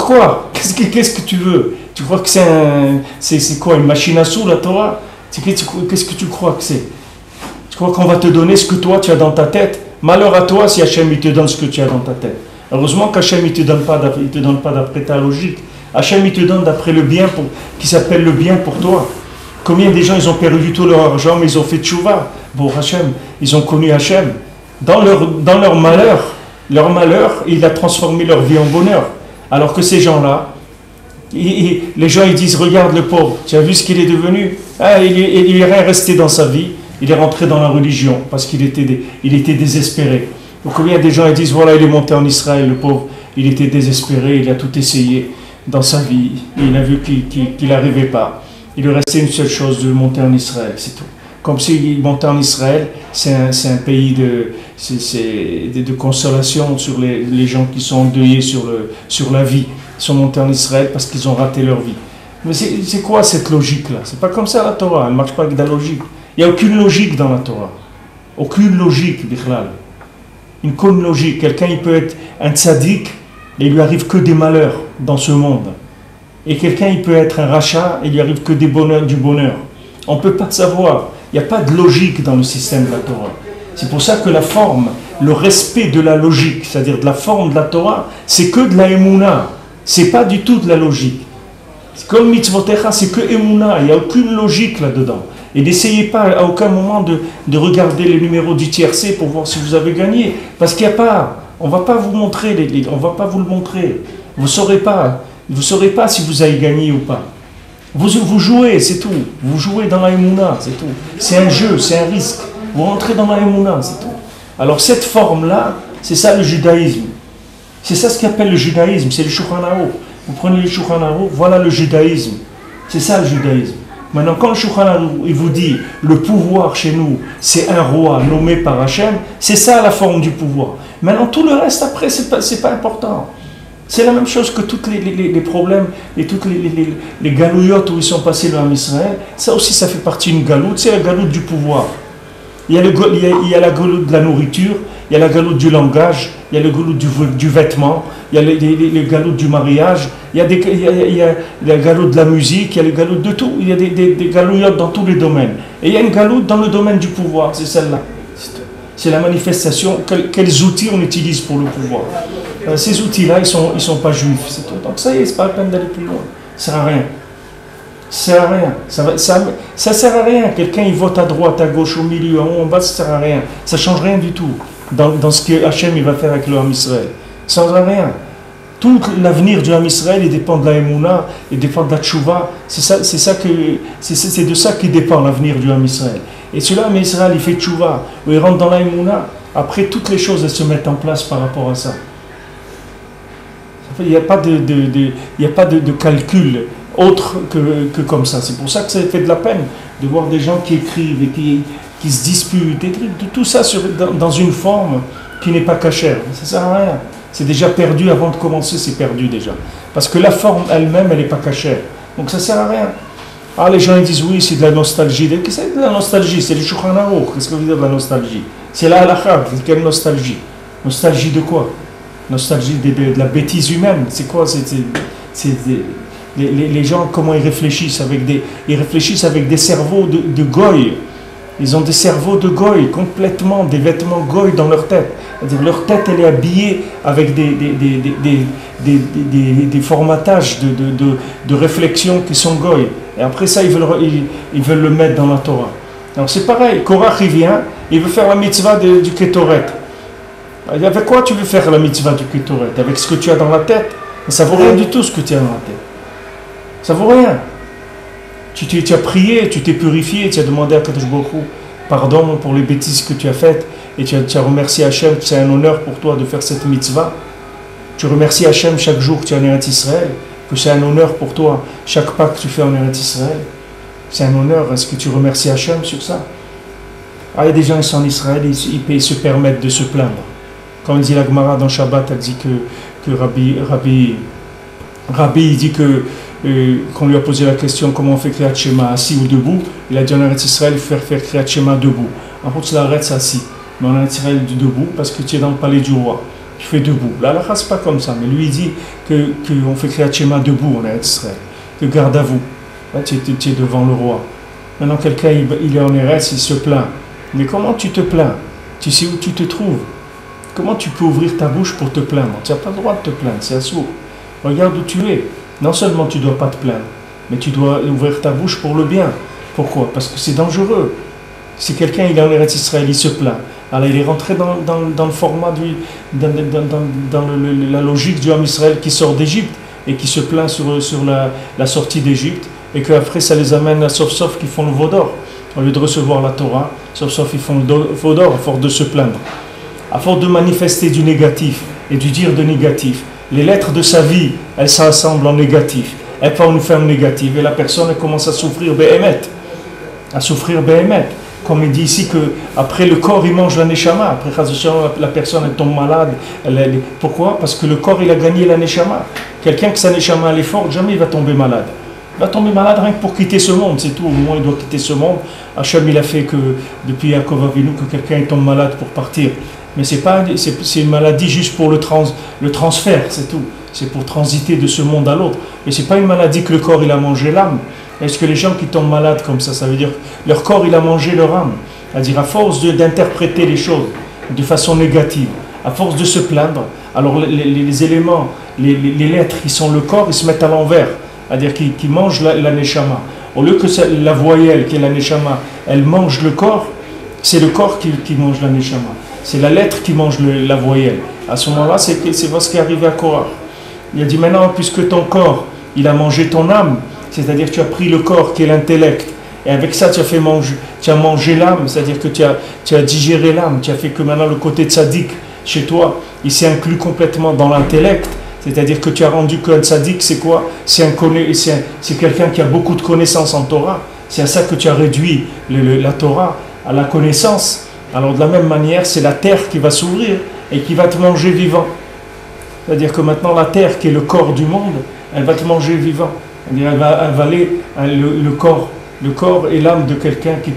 quoi? Qu'est-ce que tu veux? Tu crois que c'est quoi, une machine à sous, la Torah? Qu'est-ce que tu crois que c'est? Tu crois qu'on va te donner ce que toi, tu as dans ta tête? Malheur à toi si Hachem il te donne ce que tu as dans ta tête. Heureusement qu'Hachem il te donne pas d'après ta logique. Hachem il te donne d'après le bien qui s'appelle le bien pour toi. Combien de gens ils ont perdu tout leur argent mais ils ont fait tchouva pour Hachem. Ils ont connu Hachem. Dans leur malheur, il a transformé leur vie en bonheur. Alors que ces gens-là, les gens ils disent regarde le pauvre, tu as vu ce qu'il est devenu? Il n'est rien resté dans sa vie. Il est rentré dans la religion parce qu'il était désespéré. Donc combien de gens ils disent voilà, il est monté en Israël, le pauvre, il était désespéré, il a tout essayé dans sa vie, il a vu qu'il n'arrivait pas. Il lui restait une seule chose, de monter en Israël, c'est tout. Comme s'il montait en Israël, c'est un pays de consolation sur les gens qui sont endeuillés sur la vie. Ils sont montés en Israël parce qu'ils ont raté leur vie. Mais c'est quoi cette logique-là? C'est pas comme ça la Torah, elle ne marche pas avec de la logique. Il n'y a aucune logique dans la Torah. Aucune logique, bichlal. Une conne logique. Quelqu'un, il peut être un tzaddik et il lui arrive que des malheurs dans ce monde. Et quelqu'un, il peut être un rachat et il lui arrive que du bonheur. On ne peut pas savoir. Il n'y a pas de logique dans le système de la Torah. C'est pour ça que la forme, le respect de la logique, c'est-à-dire de la forme de la Torah, c'est que de la Emouna. C'est pas du tout de la logique. Comme mitzvotecha, c'est que Emouna. Il n'y a aucune logique là-dedans. Et n'essayez pas à aucun moment de regarder les numéros du tiercé pour voir si vous avez gagné. Parce qu'il n'y a pas, on ne va pas vous montrer, on va pas vous le montrer. Vous ne saurez pas. Vous ne saurez pas si vous avez gagné ou pas. Vous jouez, c'est tout. Vous jouez dans la Emouna, c'est tout. C'est un jeu, c'est un risque. Vous rentrez dans la Emouna, c'est tout. Alors cette forme-là, c'est ça le judaïsme. C'est ça ce qu'appelle le judaïsme, c'est le Shulchan Aruch. Vous prenez le Shulchan Aruch, voilà le judaïsme. C'est ça le judaïsme. Maintenant, quand le Shulchan Aruch, il vous dit, le pouvoir chez nous, c'est un roi nommé par Hachem, c'est ça la forme du pouvoir. Maintenant, tout le reste, après, c'est pas important. C'est la même chose que tous les problèmes et toutes les galouillottes où ils sont passés dans Israël. Ça aussi, ça fait partie d'une galoute. C'est la galoute du pouvoir. Il y a la galoute de la nourriture, il y a la galoute du langage, il y a le galoute du vêtement, il y a les galoutes du mariage, il y a la galoute de la musique, il y a les galoutes de tout. Il y a des galouillottes dans tous les domaines. Et il y a une galoute dans le domaine du pouvoir, c'est celle-là. C'est la manifestation, quels outils on utilise pour le pouvoir. Ces outils-là, ils sont pas juifs, c'est tout. Donc ça y est, c'est pas la peine d'aller plus loin. Ça sert à rien. Ça sert à rien. Ça sert à rien. Quelqu'un, il vote à droite, à gauche, au milieu, en haut, en bas, ça sert à rien. Ça change rien du tout dans ce que Hachem il va faire avec le Ham Israël. Ça change rien. Tout l'avenir du Ham Israël, il dépend de la Emouna, il dépend de la Tchouva. C'est de ça qui dépend l'avenir du Ham Israël. Et celui-là, Ham Israël, il fait Tchouva, où il rentre dans la Emouna. Après, toutes les choses, elles se mettent en place par rapport à ça. Il n'y a pas de calcul autre que comme ça. C'est pour ça que ça fait de la peine de voir des gens qui écrivent et qui se disputent, tout ça dans une forme qui n'est pas cachère. Ça ne sert à rien. C'est déjà perdu avant de commencer, c'est perdu déjà. Parce que la forme elle-même, elle n'est pas cachère. Donc ça ne sert à rien. Ah, les gens ils disent oui, c'est de la nostalgie. Qu'est-ce que c'est de la nostalgie? C'est le Shulchan Aruch. Qu'est-ce que vous dites de la nostalgie? C'est la halakha. Quelle nostalgie? Nostalgie de quoi? Nostalgie de la bêtise humaine. C'est quoi? Les gens, comment ils réfléchissent ils réfléchissent avec des cerveaux de goy. Ils ont des cerveaux de goy, complètement, des vêtements goy dans leur tête. C'est-à-dire, leur tête, elle est habillée avec des formatages de réflexion qui sont goy. Et après ça, ils veulent le mettre dans la Torah. Alors c'est pareil, Korach, il vient, il veut faire la mitzvah du Ketoret. Avec quoi tu veux faire la mitzvah du Ketoret? Avec ce que tu as dans la tête? Mais ça vaut rien du tout ce que tu as dans la tête. Ça vaut rien. Tu as prié, tu t'es purifié, tu as demandé à Kadosh Baruch Hu pardon pour les bêtises que tu as faites et tu as remercié Hachem, c'est un honneur pour toi de faire cette mitzvah. Tu remercies Hachem chaque jour que tu es en Eretz Israël, que c'est un honneur pour toi chaque pas que tu fais en Eretz Israël. C'est un honneur. Est-ce que tu remercies Hachem sur ça? Ah, il y a des gens qui sont en Israël, ils se permettent de se plaindre. Quand il dit la Gemara dans Shabbat, elle dit que Rabbi il dit qu'on lui a posé la question comment on fait Kriyat Shema assis ou debout, il a dit en Eretz Israël il faut faire Kriyat Shema debout. En fait, c'est l'arrête assis, mais en Eretz Israël debout parce que tu es dans le palais du roi, tu fais debout. Là, la race pas comme ça, mais lui il dit qu'on fait Kriyat Shema debout en Eretz Israël, que garde à vous, là, tu es devant le roi. Maintenant, quelqu'un il est en Eretz, il se plaint. Mais comment tu te plains? Tu sais où tu te trouves? Comment tu peux ouvrir ta bouche pour te plaindre? Tu n'as pas le droit de te plaindre, c'est assourd. Regarde où tu es. Non seulement tu ne dois pas te plaindre, mais tu dois ouvrir ta bouche pour le bien. Pourquoi? Parce que c'est dangereux. Si quelqu'un il est en Eretz Israël, il se plaint. Alors il est rentré dans le format, dans la logique du Ham Israël qui sort d'Égypte et qui se plaint sur la sortie d'Égypte et qu'après ça les amène à sauf qui font le vaudor. Au lieu de recevoir la Torah, sauf ils font le vaudor à force de se plaindre. À force de manifester du négatif et du dire de négatif. Les lettres de sa vie, elles s'assemblent en négatif. Elles font une ferme négative et la personne elle commence à souffrir béhémet. À souffrir béhémet. Comme il dit ici qu'après le corps il mange la neshama. Après la personne elle tombe malade. Pourquoi? Parce que le corps il a gagné la neshama. Quelqu'un que sa neshama elle est forte, jamais il va tomber malade. Il va tomber malade rien que pour quitter ce monde, c'est tout. Au moins il doit quitter ce monde. Hachem il a fait que depuis Yaakov Avinu que quelqu'un tombe malade pour partir. Mais c'est une maladie juste pour le transfert, c'est tout. C'est pour transiter de ce monde à l'autre. Mais ce n'est pas une maladie que le corps il a mangé l'âme. Est-ce que les gens qui tombent malades comme ça veut dire que leur corps il a mangé leur âme? C'est-à-dire à force d'interpréter les choses de façon négative, à force de se plaindre, alors les éléments, les lettres qui sont le corps, ils se mettent à l'envers. C'est-à-dire qu'ils mangent la neshama. Au lieu que la voyelle qui est la neshama, elle mange le corps, c'est le corps qui mange la neshama. C'est la lettre qui mange la voyelle. À ce moment-là, c'est ce qui est arrivé à Korach. Il a dit maintenant, puisque ton corps, il a mangé ton âme, c'est-à-dire que tu as pris le corps qui est l'intellect, et avec ça tu as mangé l'âme, c'est-à-dire que tu as digéré l'âme, tu as fait que maintenant le côté tzaddik chez toi, il s'est inclus complètement dans l'intellect, c'est-à-dire que tu as rendu qu'un tzaddik, c'est quoi? C'est quelqu'un qui a beaucoup de connaissances en Torah, c'est à ça que tu as réduit la Torah, à la connaissance. Alors de la même manière, c'est la terre qui va s'ouvrir et qui va te manger vivant. C'est-à-dire que maintenant la terre qui est le corps du monde, elle va te manger vivant. C'est-à-dire elle va avaler le corps et l'âme de quelqu'un qui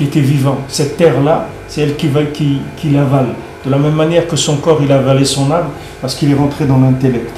était vivant. Cette terre-là, c'est elle qui l'avale. De la même manière que son corps, il a avalé son âme parce qu'il est rentré dans l'intellect.